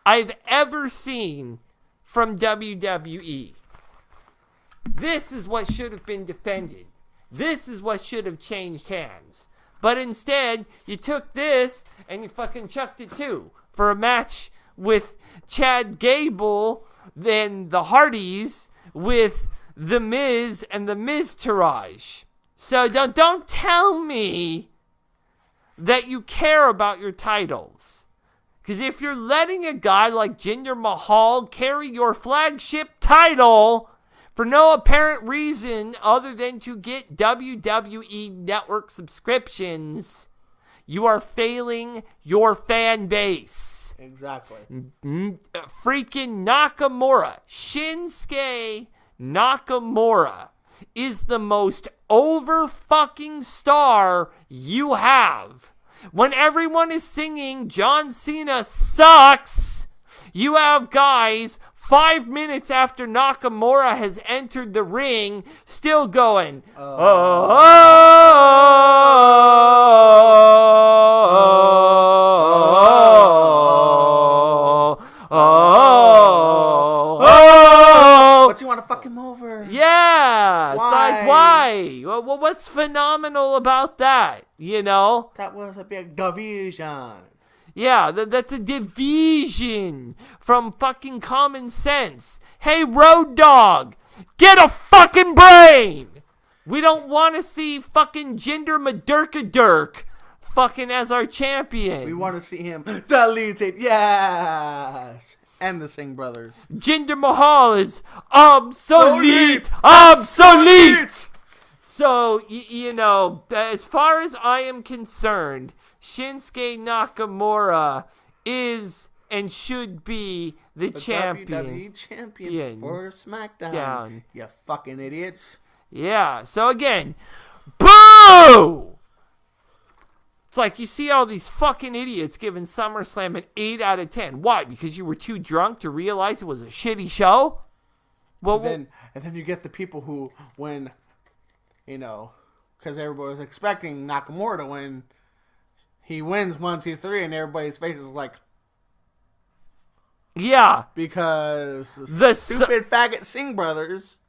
I've ever seen from WWE. This is what should have been defended. This is what should have changed hands. But instead, you took this and you fucking chucked it too for a match with Chad Gable, then the Hardys with The Miz and The Miztourage. So don't tell me that you care about your titles. Because if you're letting a guy like Jinder Mahal carry your flagship title for no apparent reason other than to get WWE Network subscriptions, you are failing your fan base. Exactly. Freaking Nakamura, Shinsuke Nakamura, is the most over fucking star you have. When everyone is singing John Cena sucks, you have guys 5 minutes after Nakamura has entered the ring still going, But you want to fuck him over? Yeah. Why? It's like, why? Well, what's phenomenal about that? That was a big division. Yeah, that's a division from fucking common sense. Hey, Road Dogg, get a fucking brain! We don't want to see fucking Jinder Madurka fucking as our champion. We want to see him deleted, yes! And the Singh brothers. Jinder Mahal is obsolete! So, as far as I am concerned, Shinsuke Nakamura is and should be the champion. WWE champion for SmackDown. Down. You fucking idiots. Yeah. So again, boo! It's like you see all these fucking idiots giving SummerSlam an 8 out of 10. Why? Because you were too drunk to realize it was a shitty show? Well, and then you get the people who, when, because everybody was expecting Nakamura to win, he wins 1, 2, 3, and everybody's face is like, yeah, because the stupid faggot Singh brothers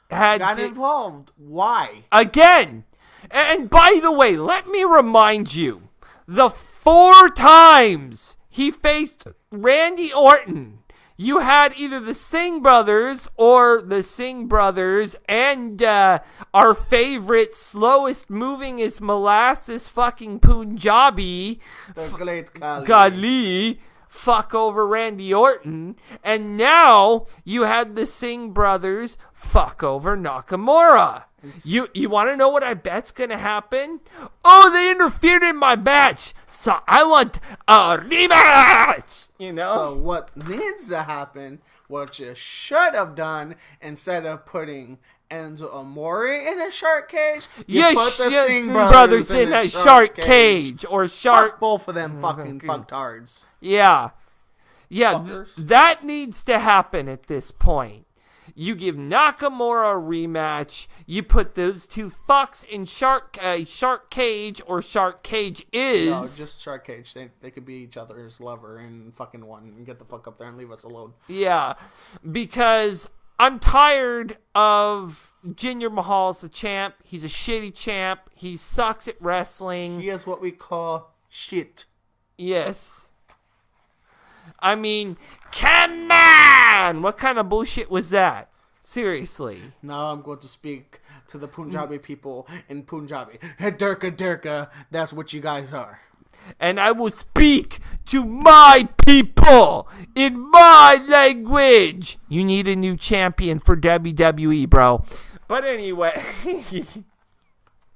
got involved. Why? Again. And by the way, let me remind you, the 4 times he faced Randy Orton, you had either the Singh brothers or the Singh brothers and our favorite slowest moving is molasses fucking Punjabi, the great Khali, fuck over Randy Orton, and now you had the Singh brothers fuck over Nakamura. You want to know what I bet's going to happen? Oh, they interfered in my match, so I want a rematch, So what needs to happen, what you should have done, instead of putting Enzo Amore in a shark cage, you put the Singh brothers in a shark cage. Or shark. Fuck both of them fucking fucktards. Yeah. That needs to happen at this point. You give Nakamura a rematch. You put those two fucks in shark cage, or shark cage is. No, just shark cage. They could be each other's lover and fucking one and get the fuck up there and leave us alone. Yeah, because I'm tired of Jinder Mahal as the champ. He's a shitty champ. He sucks at wrestling. He is what we call shit. Yes. I mean, come on! What kind of bullshit was that? Seriously. Now I'm going to speak to the Punjabi people in Punjabi. Durka Durka, that's what you guys are. And I will speak to my people in my language. You need a new champion for WWE, bro. But anyway.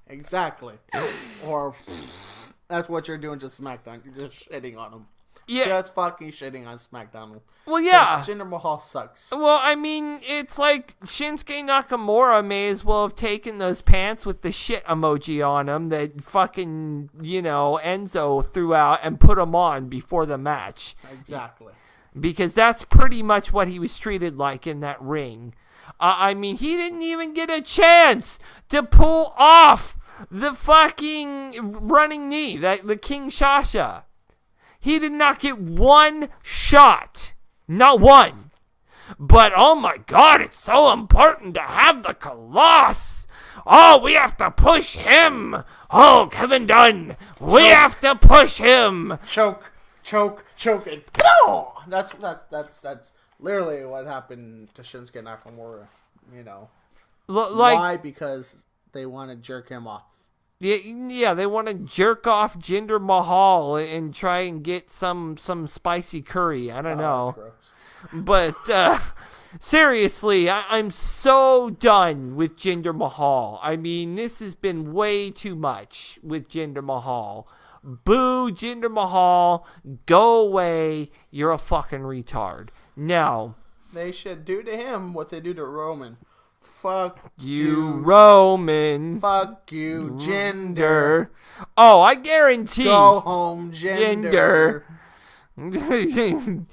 Exactly. Or that's what you're doing to SmackDown. You're just shitting on them. Yeah. Just fucking shitting on SmackDown. Well, yeah. Jinder Mahal sucks. Well, I mean, it's like Shinsuke Nakamura may as well have taken those pants with the shit emoji on them that fucking, Enzo threw out and put them on before the match. Exactly. Because that's pretty much what he was treated like in that ring. I mean, he didn't even get a chance to pull off the fucking running knee, the King Shasha. He did not get one shot. Not one. But, oh my God, it's so important to have the Colossus. Oh, we have to push him. Oh, Kevin Dunn, we have to push him. Choke, and that's literally what happened to Shinsuke Nakamura. Why? Because they want to jerk him off. Yeah, they want to jerk off Jinder Mahal and try and get some spicy curry. I don't know. That's gross. But seriously, I'm so done with Jinder Mahal. I mean, this has been way too much with Jinder Mahal. Boo, Jinder Mahal. Go away. You're a fucking retard. Now, they should do to him what they do to Roman. Fuck you, Roman. Fuck you, Jinder. Oh, I guarantee. Go home, Jinder. Jinder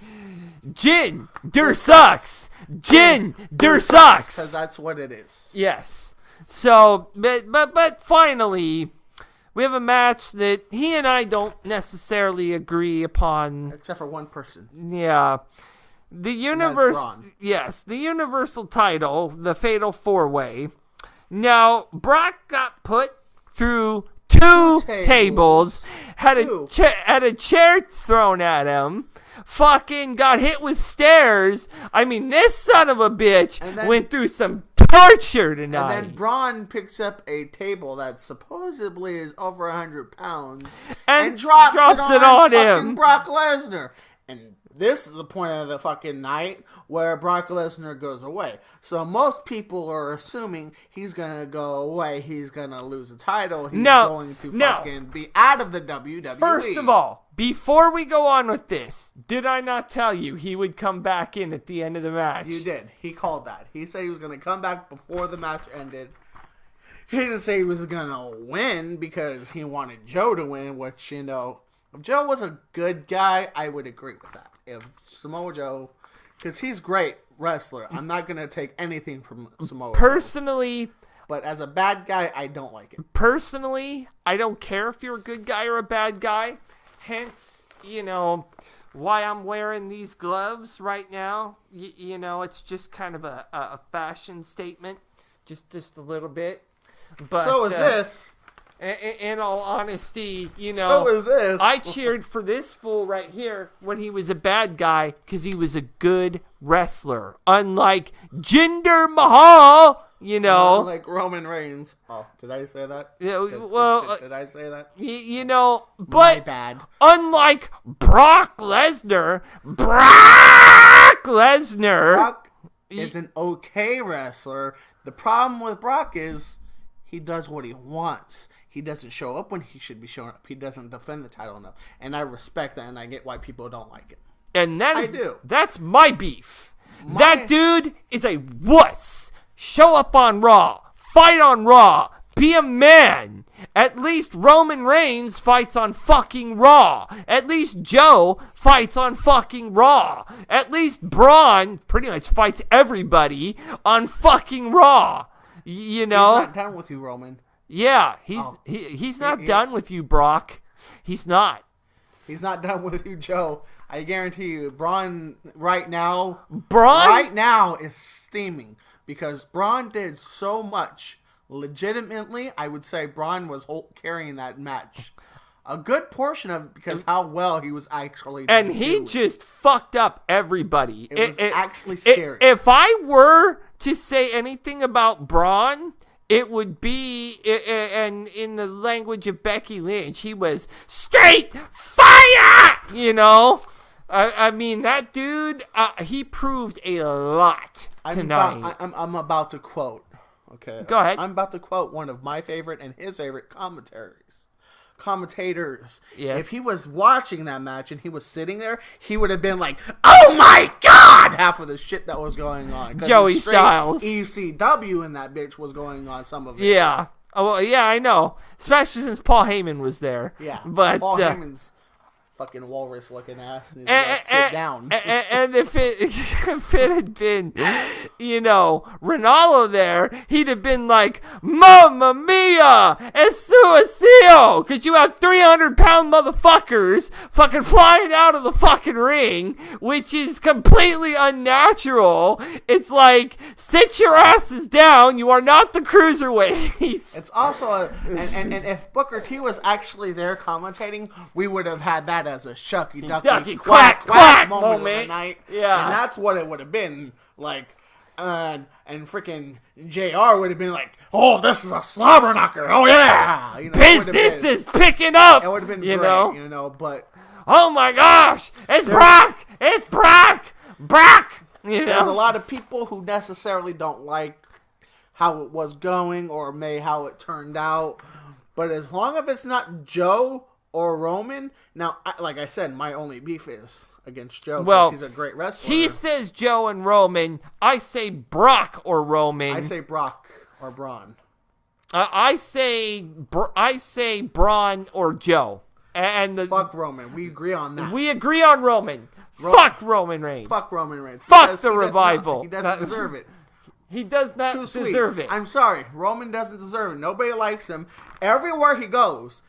sucks. Jinder sucks. Because that's what it is. Yes. So, but finally, we have a match that he and I don't necessarily agree upon. Except for one person. Yeah. The Universal title, the Fatal 4-Way. Now, Brock got put through two tables, had a chair thrown at him, fucking got hit with stairs. I mean, this son of a bitch went through some torture tonight. And then Braun picks up a table that supposedly is over 100 pounds and drops it on him. Brock Lesnar. And this is the point of the fucking night where Brock Lesnar goes away. So most people are assuming he's going to go away. He's going to lose the title. He's going to fucking be out of the WWE. First of all, before we go on with this, did I not tell you he would come back in at the end of the match? You did. He called that. He said he was going to come back before the match ended. He didn't say he was going to win because he wanted Joe to win, which, you know, if Joe was a good guy, I would agree with that. If Samoa Joe, because he's a great wrestler. I'm not going to take anything from Samoa Personally, Joe. But as a bad guy, I don't like it. Personally, I don't care if you're a good guy or a bad guy. Hence, you know, why I'm wearing these gloves right now. You know, it's just kind of a fashion statement. Just a little bit. But so is this. In all honesty, you know, so is this. I cheered for this fool right here when he was a bad guy because he was a good wrestler. Unlike Jinder Mahal, you know. Like Roman Reigns. Oh, did I say that? Yeah, did I say that? You know, but my bad. Unlike Brock Lesnar is an okay wrestler. The problem with Brock is he does what he wants. He doesn't show up when he should be showing up. He doesn't defend the title enough. And I respect that, and I get why people don't like it. And I do. That's my beef. That dude is a wuss. Show up on Raw. Fight on Raw. Be a man. At least Roman Reigns fights on fucking Raw. At least Joe fights on fucking Raw. At least Braun pretty much fights everybody on fucking Raw. You know? He's not done with you, Roman. Yeah, he's not done with you, Brock. He's not. He's not done with you, Joe. I guarantee you, Braun right now is steaming because Braun did so much. Legitimately, I would say Braun was carrying that match. A good portion of it because how well he was actually doing. And he just fucked up everybody. It was actually scary. If I were to say anything about Braun, it would be, and in the language of Becky Lynch, he was straight fire, you know? I mean, that dude, he proved a lot tonight. I'm about to quote, okay? Go ahead. I'm about to quote one of my favorite and his favorite commentators. Yes. If he was watching that match and he was sitting there, he would have been like, "Oh my god!" half of the shit that was going on. Joey Styles. ECW in that bitch was going on some of it. Yeah. Oh, well, yeah, I know. Especially since Paul Heyman was there. Yeah. But Paul Heyman's fucking walrus looking ass and he's sit down. And if it had been, you know, Ronaldo there, he'd have been like, "Mamma mia, es suicide," because you have 300-pound motherfuckers fucking flying out of the fucking ring, which is completely unnatural. It's like, sit your asses down. You are not the cruiserweights. It's also and if Booker T was actually there commentating, we would have had that as a shucky ducky quack moment of the night. Yeah. And that's what it would have been like. And freaking JR would have been like, "Oh, this is a slobber knocker. Oh yeah, you know, business is picking up." It would have been you great, you know. But oh my gosh, it's Brock, Brock. You know, there's a lot of people who necessarily don't like how it was going or how it turned out. But as long as it's not Joe or Roman, now, like I said, my only beef is against Joe because he's a great wrestler. He says Joe and Roman. I say Brock or Roman. I say Brock or Braun. I say Braun or Joe. And fuck Roman. We agree on that. We agree on Roman. Fuck Roman Reigns. Fuck Roman Reigns. Fuck the revival. He doesn't deserve it. He does not deserve it. I'm sorry. Roman doesn't deserve it. Nobody likes him. Everywhere he goes,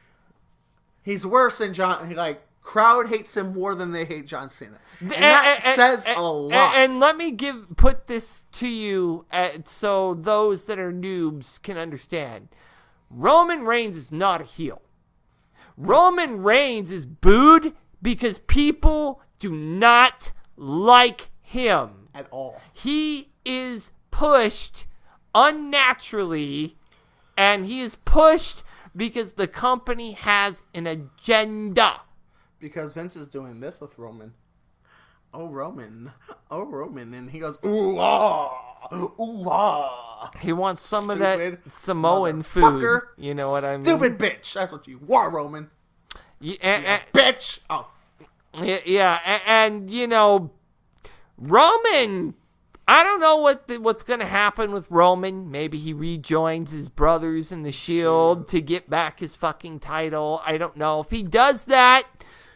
he's worse than John. Like, crowd hates him more than they hate John Cena. And that says a lot. And let me put this to you so those that are noobs can understand. Roman Reigns is not a heel. Roman Reigns is booed because people do not like him. At all. He is pushed unnaturally, and he is pushed because the company has an agenda. Because Vince is doing this with Roman. oh Roman, and he goes, ooh ah, ooh ah. He wants some Stupid of that Samoan food. You know what I mean? Stupid bitch. That's what you are, Roman. Yeah, Bitch. Oh. Yeah, and you know, Roman, I don't know what's going to happen with Roman. Maybe he rejoins his brothers in the Shield to get back his fucking title. I don't know. If he does that,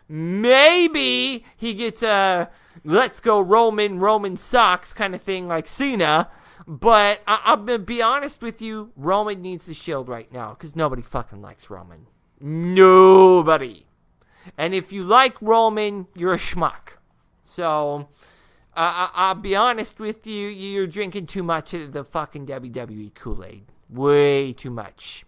maybe he gets a let's go Roman sucks kind of thing like Cena. But I'm going to be honest with you, Roman needs the Shield right now because nobody fucking likes Roman. Nobody. And if you like Roman, you're a schmuck. So, I'll be honest with you, you're drinking too much of the fucking WWE Kool-Aid. Way too much.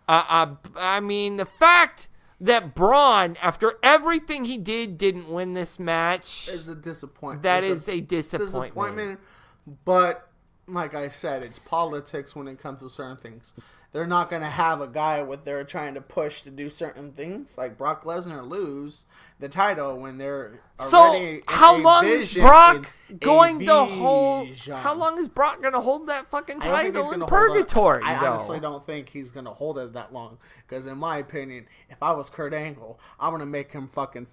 I mean, the fact that Braun, after everything he did, didn't win this match is a disappointment. That is a disappointment. But, like I said, it's politics when it comes to certain things. They're not going to have a guy they're trying to push to do certain things, like Brock Lesnar lose the title when they're already. So how long is Brock going to hold? How long is Brock going to hold that fucking title in purgatory? I honestly don't think he's going to hold it that long. Because in my opinion, if I was Kurt Angle, I'm going to make him fucking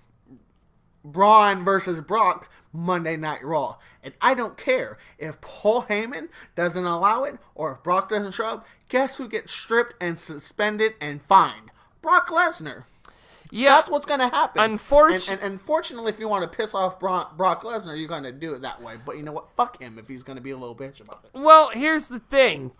Braun versus Brock Monday Night Raw. And I don't care if Paul Heyman doesn't allow it or if Brock doesn't show up. Guess who gets stripped and suspended and fined? Brock Lesnar. Yeah, that's what's going to happen. Unfortunately, if you want to piss off Brock Lesnar, you're going to do it that way. But you know what? Fuck him if he's going to be a little bitch about it. Well, here's the thing.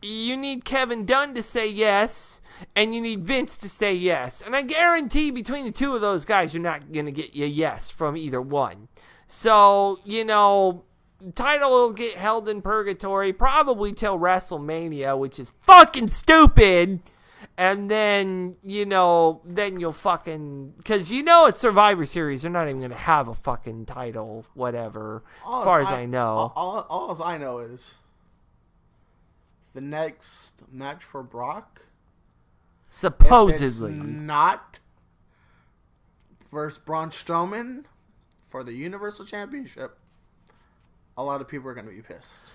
You need Kevin Dunn to say yes, and you need Vince to say yes. And I guarantee between the two of those guys, you're not going to get a yes from either one. So, you know, title will get held in purgatory probably till WrestleMania, which is fucking stupid. And then, you know, then you'll fucking... Because you know at Survivor Series, they're not even going to have a fucking title, whatever, as far as I know. All I know is the next match for Brock... Supposedly. If it's not versus Braun Strowman for the Universal Championship, a lot of people are going to be pissed.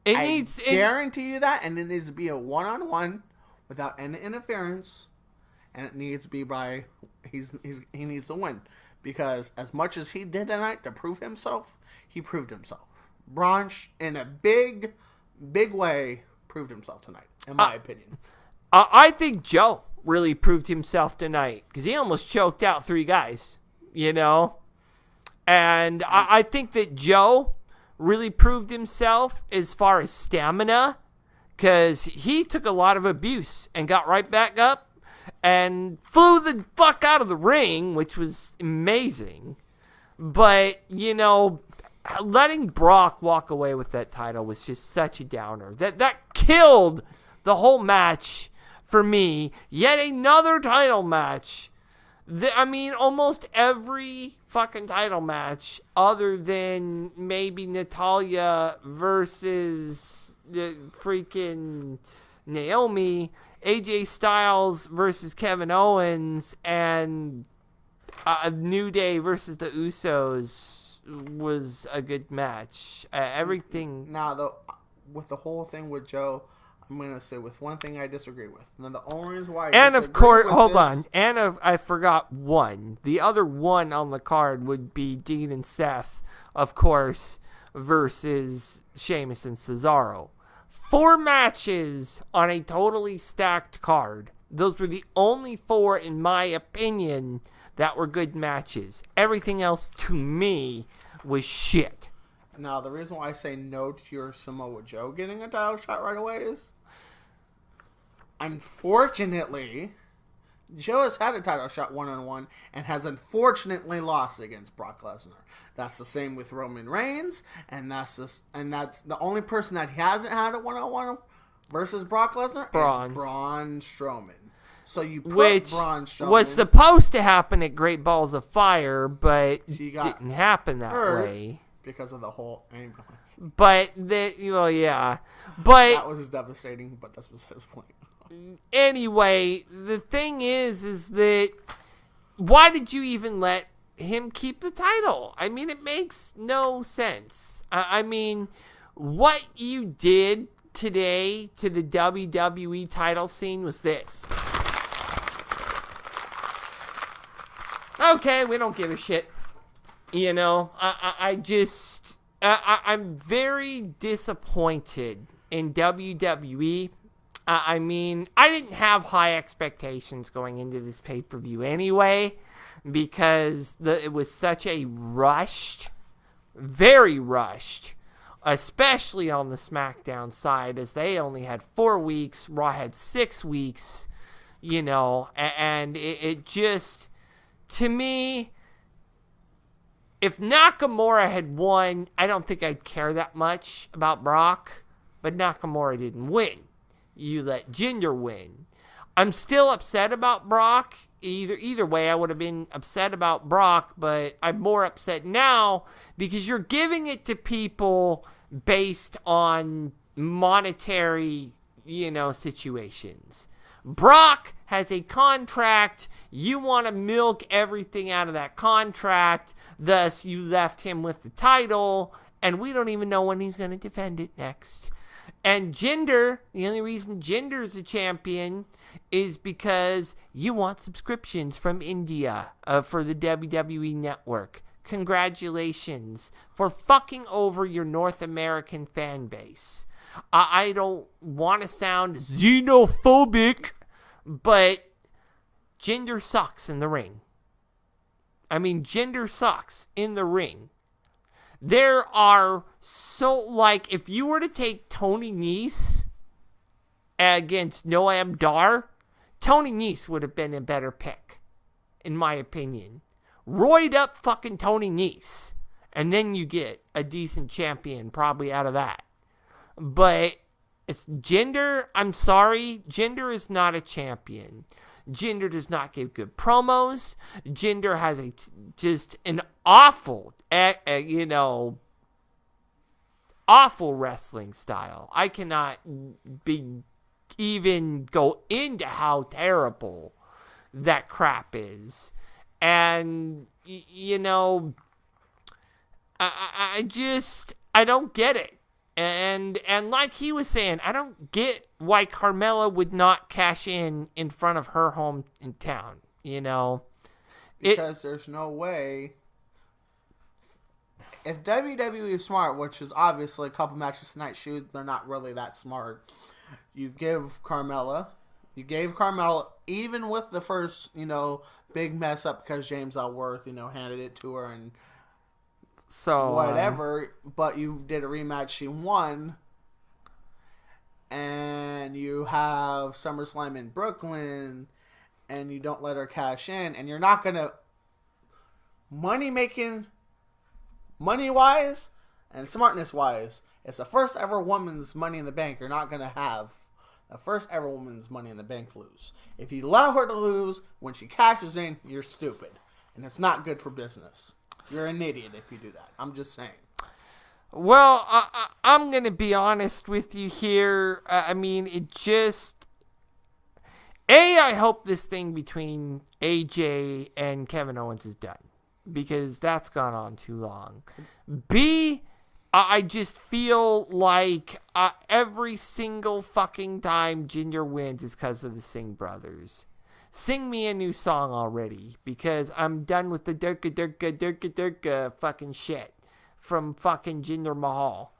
I guarantee you that, and it needs to be a one-on-one without any interference, and it needs to be by he needs to win, because as much as he did tonight to prove himself, he proved himself. Braun, in a big way, proved himself tonight, in my opinion. I think Joe really proved himself tonight because he almost choked out 3 guys, you know? And I think that Joe really proved himself as far as stamina because he took a lot of abuse and got right back up and flew the fuck out of the ring, which was amazing. But, you know, letting Brock walk away with that title was just such a downer. That killed the whole match. For me, yet another title match. I mean, almost every fucking title match, other than maybe Natalya versus the freaking Naomi, AJ Styles versus Kevin Owens, and New Day versus the Usos was a good match. Everything. Now, though, with the whole thing with Joe, I'm going to say with one thing I disagree with. Now, the only reason why I forgot one. The other one on the card would be Dean and Seth, of course, versus Sheamus and Cesaro. 4 matches on a totally stacked card. Those were the only 4, in my opinion, that were good matches. Everything else, to me, was shit. Now, the reason why I say no to your Samoa Joe getting a title shot right away is, unfortunately, Joe has had a title shot one-on-one and has unfortunately lost against Brock Lesnar. That's the same with Roman Reigns, and that's the only person that hasn't had a one-on-one versus Brock Lesnar is Braun Strowman. So you put Braun Strowman, was supposed to happen at Great Balls of Fire, but didn't happen that way. Because of the whole ambulance. But, yeah. But that was devastating, but that was his point. Anyway, the thing is that why did you even let him keep the title. I mean, it makes no sense. I mean, what you did today to the WWE title scene was this. Okay, we don't give a shit. You know, I'm very disappointed in WWE. I mean, I didn't have high expectations going into this pay-per-view anyway, because it was such a very rushed, especially on the SmackDown side, as they only had 4 weeks, Raw had 6 weeks, you know, and it just, to me, if Nakamura had won, I don't think I'd care that much about Brock, but Nakamura didn't win. You let Jinder win. I'm still upset about Brock. Either way, I would have been upset about Brock, but I'm more upset now because you're giving it to people based on monetary, you know, situations. Brock has a contract. You want to milk everything out of that contract. Thus, you left him with the title, and we don't even know when he's going to defend it next. And Jinder, the only reason Jinder is a champion is because you want subscriptions from India for the WWE Network. Congratulations for fucking over your North American fan base. I don't want to sound xenophobic, but Jinder sucks in the ring. I mean, Jinder sucks in the ring. There are like, if you were to take Tony Nese against Noam Dar, Tony Nese would have been a better pick, in my opinion. Roid up fucking Tony Nese, and then you get a decent champion probably out of that. But it's Jinder, I'm sorry, Jinder is not a champion. Jinder does not give good promos. Jinder has just an awful, awful wrestling style. I cannot even go into how terrible that crap is. And, you know, I don't get it. And like he was saying, I don't get why Carmella would not cash in front of her home in town, you know. Because there's no way. If WWE is smart, which is obviously a couple matches tonight, they're not really that smart. You gave Carmella, even with the first, you know, big mess up because James Ellsworth, you know, handed it to her and so whatever, but you did a rematch, she won, and you have SummerSlam in Brooklyn, and you don't let her cash in, and you're not gonna money-wise and smartness-wise, it's the first ever woman's Money in the Bank. You're not gonna have the first ever woman's Money in the Bank lose. If you allow her to lose when she cashes in, you're stupid, and it's not good for business. You're an idiot if you do that. I'm just saying. Well, I'm going to be honest with you here. I mean, it just... I hope this thing between AJ and Kevin Owens is done, because that's gone on too long. B, I just feel like every single fucking time Jinder wins is because of the Singh brothers. Sing me a new song already, because I'm done with the durka fucking shit from fucking Jinder Mahal.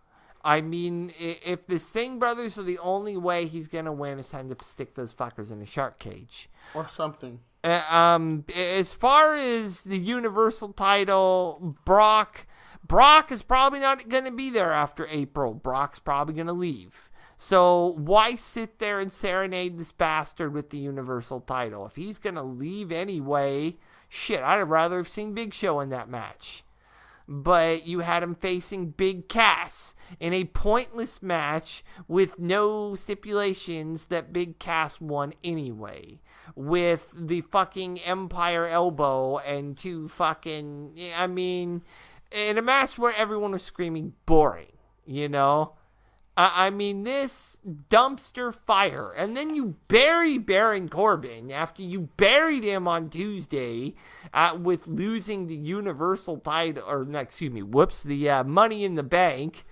I mean, if the Singh brothers are the only way he's gonna win, it's time to stick those fuckers in a shark cage. Or something. As far as the Universal title, Brock is probably not gonna be there after April. Brock's probably gonna leave. So why sit there and serenade this bastard with the Universal title? If he's going to leave anyway, shit, I'd have rather have seen Big Show in that match. But you had him facing Big Cass in a pointless match with no stipulations that Big Cass won anyway. With the fucking Empire Elbow and two fucking... I mean, in a match where everyone was screaming boring, you know? I mean, this dumpster fire. And then you bury Baron Corbin after you buried him on Tuesday with losing the Universal title, or no, excuse me, the Money in the Bank.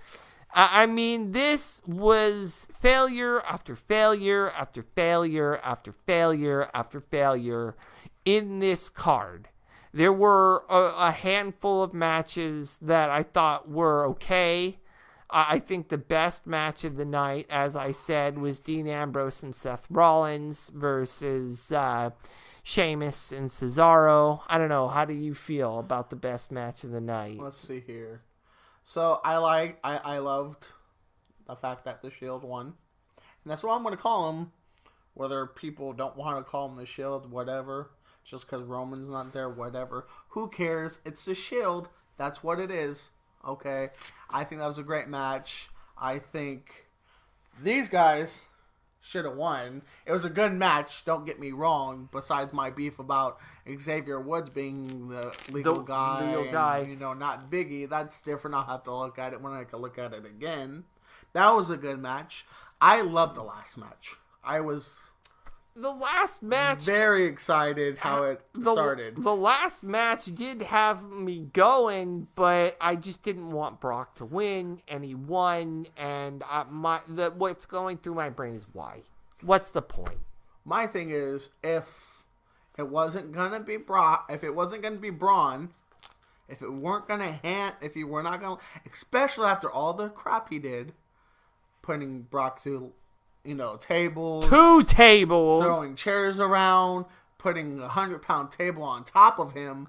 I mean, this was failure after failure after failure after failure after failure in this card. There were a handful of matches that I thought were okay. I think the best match of the night, as I said, was Dean Ambrose and Seth Rollins versus Sheamus and Cesaro. I don't know. How do you feel about the best match of the night? Let's see here. So I loved the fact that the Shield won. And that's what I'm going to call them. Whether people don't want to call them the Shield, whatever. Just because Roman's not there, whatever. Who cares? It's the Shield. That's what it is. Okay. I think that was a great match. I think these guys should have won. It was a good match, don't get me wrong, besides my beef about Xavier Woods being the legal guy. And, not Biggie. That's different. I'll have to look at it when I can look at it again. That was a good match. I loved the last match. I was... The last match... very excited how it started. The last match did have me going, but I just didn't want Brock to win, and he won, and what's going through my brain is why? What's the point? My thing is, if it wasn't going to be Brock, if it wasn't going to be Braun, if you were not going to, especially after all the crap he did, putting Brock through... tables. 2 tables. Throwing chairs around, putting a 100-pound table on top of him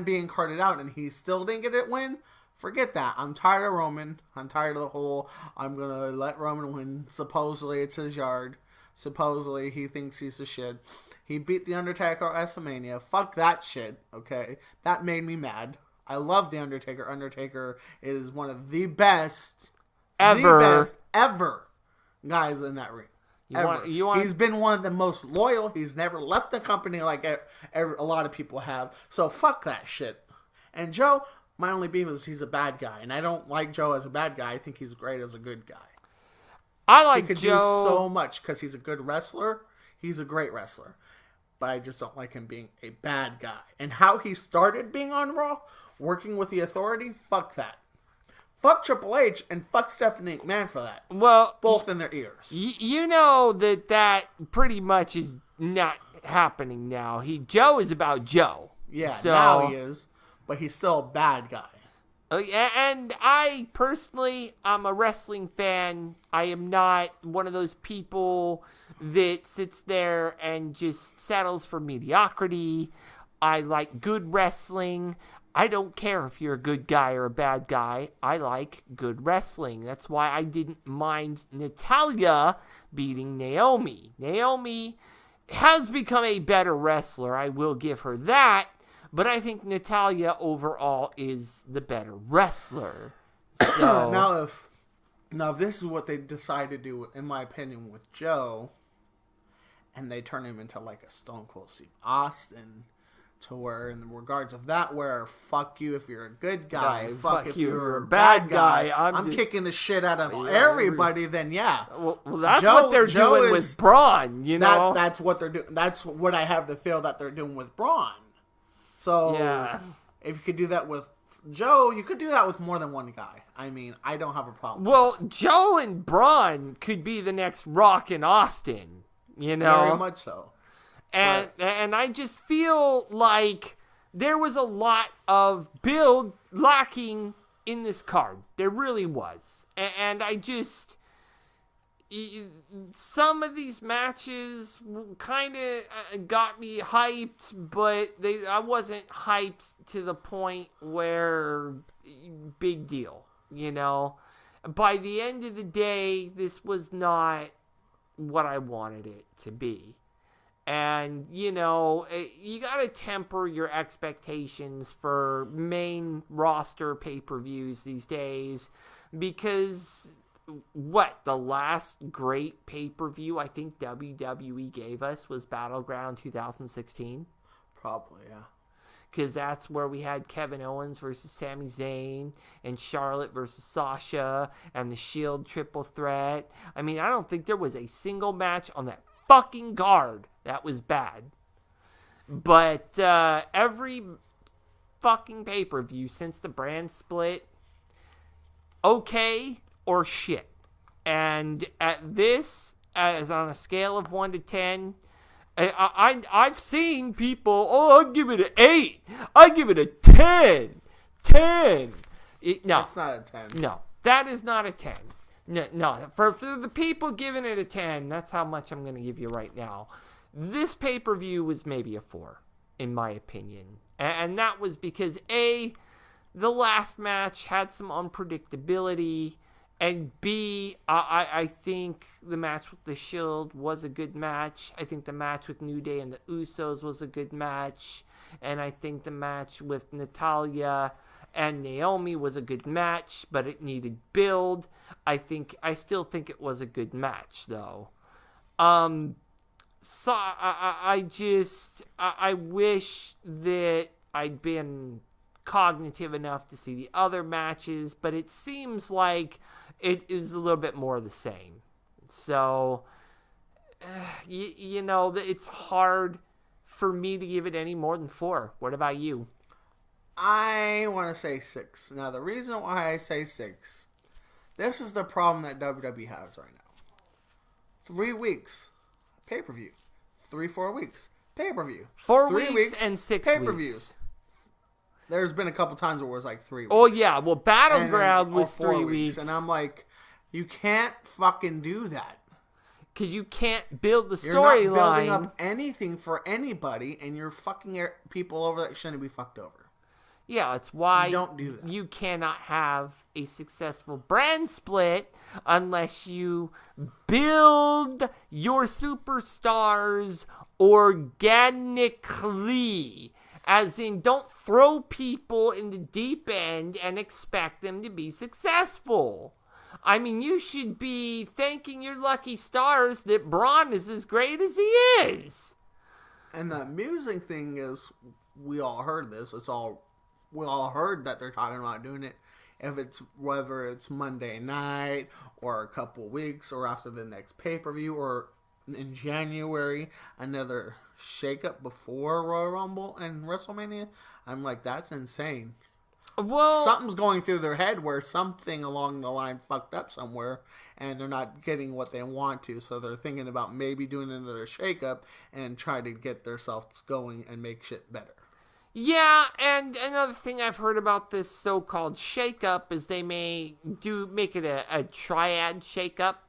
being carted out, and he still didn't get it win. Forget that. I'm tired of Roman. I'm tired of the whole, I'm going to let Roman win. Supposedly it's his yard. Supposedly he thinks he's the shit. He beat The Undertaker at WrestleMania. Fuck that shit, okay? That made me mad. I love The Undertaker. Undertaker is one of the best ever guys in that ring. He's been one of the most loyal. He's never left the company like a lot of people have. So fuck that shit. And Joe, my only beef is he's a bad guy. And I don't like Joe as a bad guy. I think he's great as a good guy. I like Joe. He could do so much because he's a good wrestler. He's a great wrestler. But I just don't like him being a bad guy. And how he started being on Raw, working with the Authority, fuck that. Fuck Triple H and fuck Stephanie McMahon for that. Well, both in their ears. You know that pretty much is not happening now. Joe is about Joe. Yeah, now he is, but he's still a bad guy. And I personally, I'm a wrestling fan. I am not one of those people that sits there and just settles for mediocrity. I like good wrestling. I don't care if you're a good guy or a bad guy. I like good wrestling. That's why I didn't mind Natalya beating Naomi. Naomi has become a better wrestler. I will give her that. But I think Natalya overall is the better wrestler. So now if this is what they decide to do, in my opinion, with Joe, and they turn him into like a Stone Cold Steve Austin, to where, in regards of that, where fuck you if you're a good guy, fuck if you're a bad guy. I'm kicking the shit out of everybody. Then yeah, well that's what they're doing with Braun. That's what they're doing. That's what I have the feel that they're doing with Braun. So yeah, if you could do that with Joe, you could do that with more than one guy. I mean, I don't have a problem. Well, Joe and Braun could be the next Rock and Austin. Very much so. And I just feel like there was a lot of build lacking in this card. There really was. And I just... Some of these matches kind of got me hyped, but I wasn't hyped to the point where... Big deal, By the end of the day, this was not what I wanted it to be. And, you got to temper your expectations for main roster pay-per-views these days because, the last great pay-per-view I think WWE gave us was Battleground 2016? Probably, yeah. because that's where we had Kevin Owens versus Sami Zayn and Charlotte versus Sasha and the Shield triple threat. I mean, I don't think there was a single match on that fucking card that was bad. But every fucking pay-per-view since the brand split, okay or shit. And at this, as on a scale of 1 to 10, I've seen people, I'll give it an 8. I give it a 10. 10. No. That's not a 10. No, that is not a 10. No. For the people giving it a 10, that's how much I'm going to give you right now. This pay-per-view was maybe a 4, in my opinion. And that was because, A, the last match had some unpredictability, and B, I think the match with the Shield was a good match. I think the match with New Day and the Usos was a good match. And I think the match with Natalya and Naomi was a good match, but it needed build. I still think it was a good match, though. So I wish that I'd been cognitive enough to see the other matches, but it seems like it is a little bit more of the same. So, it's hard for me to give it any more than 4. What about you? I want to say 6. Now, the reason why I say 6, this is the problem that WWE has right now. 3 weeks, pay-per-view. 3-4 weeks, pay-per-view. 4 weeks and 6 pay-per-views. weeks. There's been a couple times where it was like 3 weeks. Oh, yeah. Well, Battleground was 3 weeks. And I'm like, you can't fucking do that. Because you can't build the storyline. You're not building up anything for anybody, and you're fucking people over that shouldn't be fucked over. Yeah, it's why you don't do that. You cannot have a successful brand split unless you build your superstars organically. As in, don't throw people in the deep end and expect them to be successful. I mean, you should be thanking your lucky stars that Braun is as great as he is. And the amusing thing is, we all heard this. We all heard that they're talking about doing it. Whether it's Monday night or a couple weeks or after the next pay-per-view or in January, another shake-up before Royal Rumble and WrestleMania. I'm like, that's insane. Well, something's going through their head where something along the line fucked up somewhere and they're not getting what they want to. So they're thinking about maybe doing another shake-up and try to get themselves going and make shit better. Yeah, and another thing I've heard about this so-called shake-up is they may make it a triad shake-up.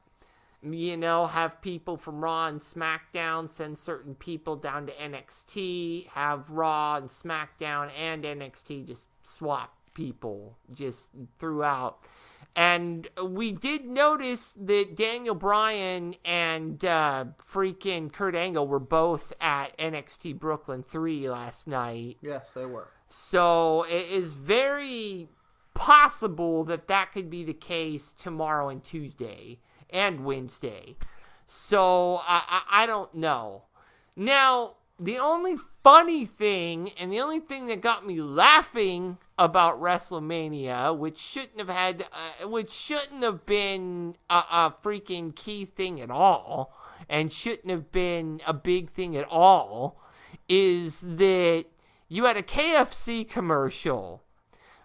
Have people from Raw and SmackDown send certain people down to NXT, have Raw and SmackDown and NXT just swap people just throughout. And we did notice that Daniel Bryan and freaking Kurt Angle were both at NXT Brooklyn 3 last night. Yes, they were. So it is very possible that could be the case tomorrow and Tuesday and Wednesday. So I don't know. Now, the only funny thing and the only thing that got me laughing about WrestleMania, which shouldn't have been a freaking key thing at all, and shouldn't have been a big thing at all, is that you had a KFC commercial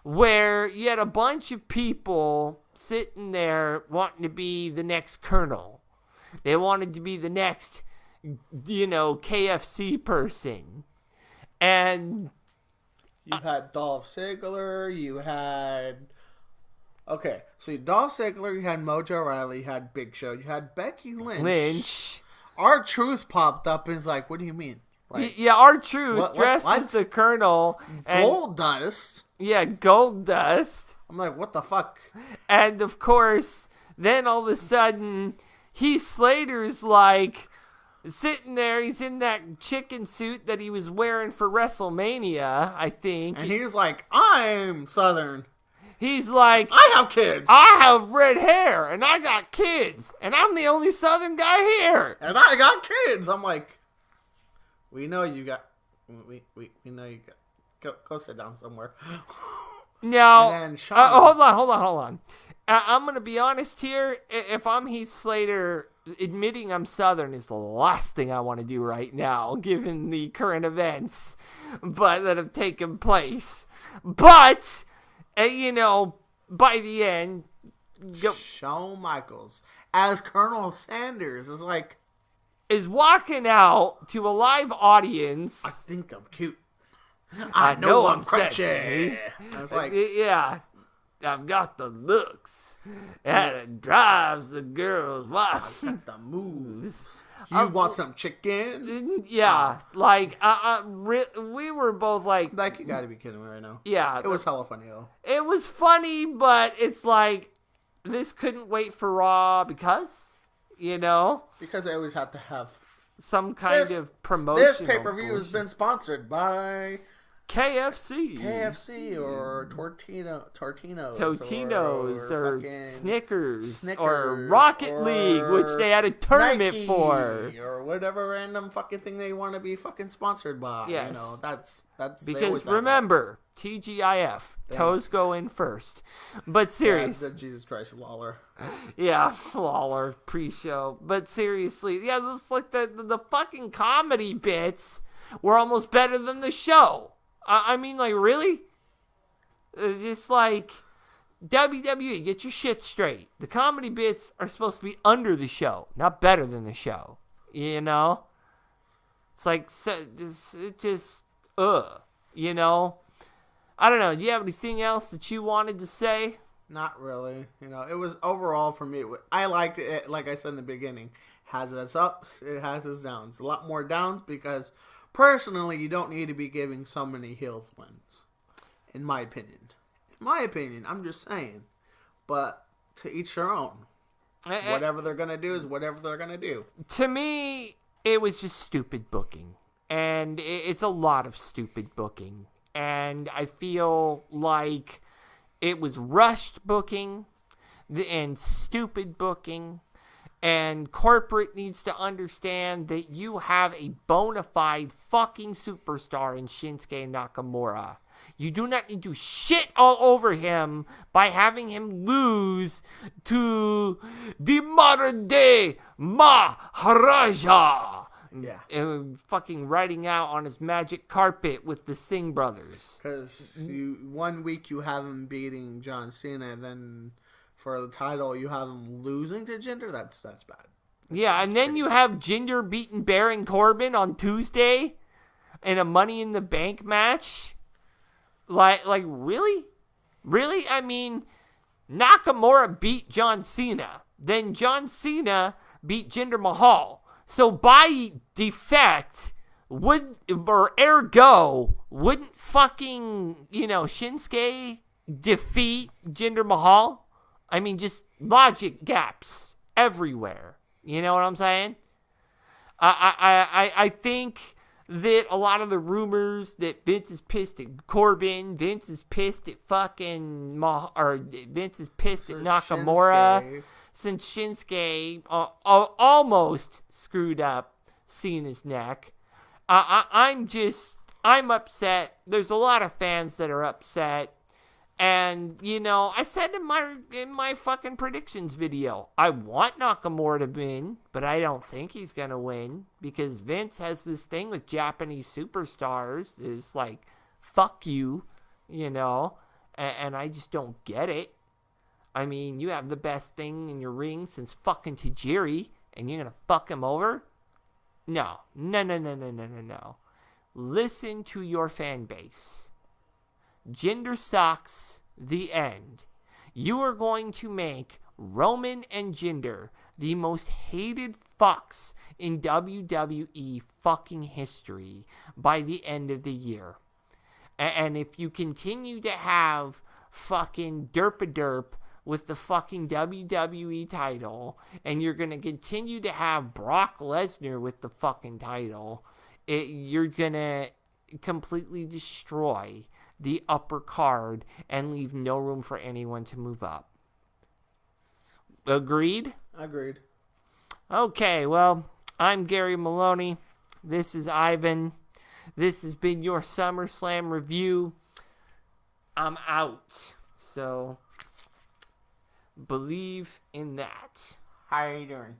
where you had a bunch of people sitting there wanting to be the next Colonel. They wanted to be the next, KFC person. And you had Dolph Ziggler, you had... Okay, so Dolph Ziggler, you had Mojo Rawley, you had Big Show, you had Becky Lynch. R-Truth popped up and is like, what do you mean? Like, yeah, R-Truth dressed as the Colonel. Goldust. Yeah, Goldust. I'm like, what the fuck? And of course, then all of a sudden, Heath Slater's like sitting there. He's in that chicken suit that he was wearing for WrestleMania, I think. And he's like, I'm Southern. He's like, I have kids. I have red hair, and I got kids, and I'm the only Southern guy here. And I got kids. I'm like, we know you got. We know you got. Go sit down somewhere. Now, And then Sean. hold on. I'm going to be honest here. If I'm Heath Slater, admitting I'm Southern is the last thing I want to do right now, given the current events that have taken place. But, by the end, Shawn Michaels as Colonel Sanders is walking out to a live audience. I think I'm cute. I know I'm crunchy. sexy. I was like, yeah, I've got the looks, and it drives the girls wild. I've got the moves. You want some chicken? Yeah, we were both like, you gotta be kidding me right now. Yeah, it was hella funny though. It was funny, but it's like this couldn't wait for Raw because they always have to have some kind of promotion. This pay-per-view has been sponsored by KFC or Totino's or Snickers or Rocket League, which they had a tournament Nike, for, or whatever random fucking thing they want to be fucking sponsored by. Yes. That's because remember, TGIF, toes go in first. But seriously, Jesus Christ, Lawler. Yeah, Lawler pre-show. But seriously, it's like the fucking comedy bits were almost better than the show. I mean, really? Just like WWE, get your shit straight. The comedy bits are supposed to be under the show, not better than the show. It's like, I don't know. Do you have anything else that you wanted to say? Not really. It was overall for me. I liked it. Like I said in the beginning, has its ups, it has its downs. A lot more downs because personally, you don't need to be giving so many heels wins. In my opinion. I'm just saying. But to each their own. Whatever they're going to do is whatever they're going to do. To me, it was just stupid booking. And it's a lot of stupid booking. And I feel like it was rushed booking and stupid booking. And corporate needs to understand that you have a bona fide fucking superstar in Shinsuke Nakamura. You do not need to shit all over him by having him lose to the modern day Maharaja. Yeah. Fucking riding out on his magic carpet with the Singh brothers. Because 1 week you have him beating John Cena, and then for the title you have him losing to Jinder. That's bad. Yeah, and then you have Jinder beating Baron Corbin on Tuesday in a Money in the Bank match. Like really? Really? I mean, Nakamura beat John Cena. Then John Cena beat Jinder Mahal. So by defect, wouldn't fucking, Shinsuke defeat Jinder Mahal? I mean, just logic gaps everywhere. You know what I'm saying? I think that a lot of the rumors that Vince is pissed at Corbin, Vince is pissed at Vince is pissed at Nakamura, since Shinsuke almost screwed up Cena's neck. I'm upset. There's a lot of fans that are upset. And, I said in my fucking predictions video, I want Nakamura to win, but I don't think he's going to win because Vince has this thing with Japanese superstars. It's like, fuck you, and I just don't get it. I mean, you have the best thing in your ring since fucking Tajiri, and you're going to fuck him over? No. Listen to your fan base. Jinder sucks, the end. You are going to make Roman and Jinder the most hated fucks in WWE fucking history by the end of the year. And if you continue to have fucking derp with the fucking WWE title, and you're going to continue to have Brock Lesnar with the fucking title, you're going to completely destroy the upper card and leave no room for anyone to move up. Agreed? Agreed. Okay, well, I'm Gary Maloney. This is Ivan. This has been your SummerSlam review. I'm out. So, believe in that. How are you doing?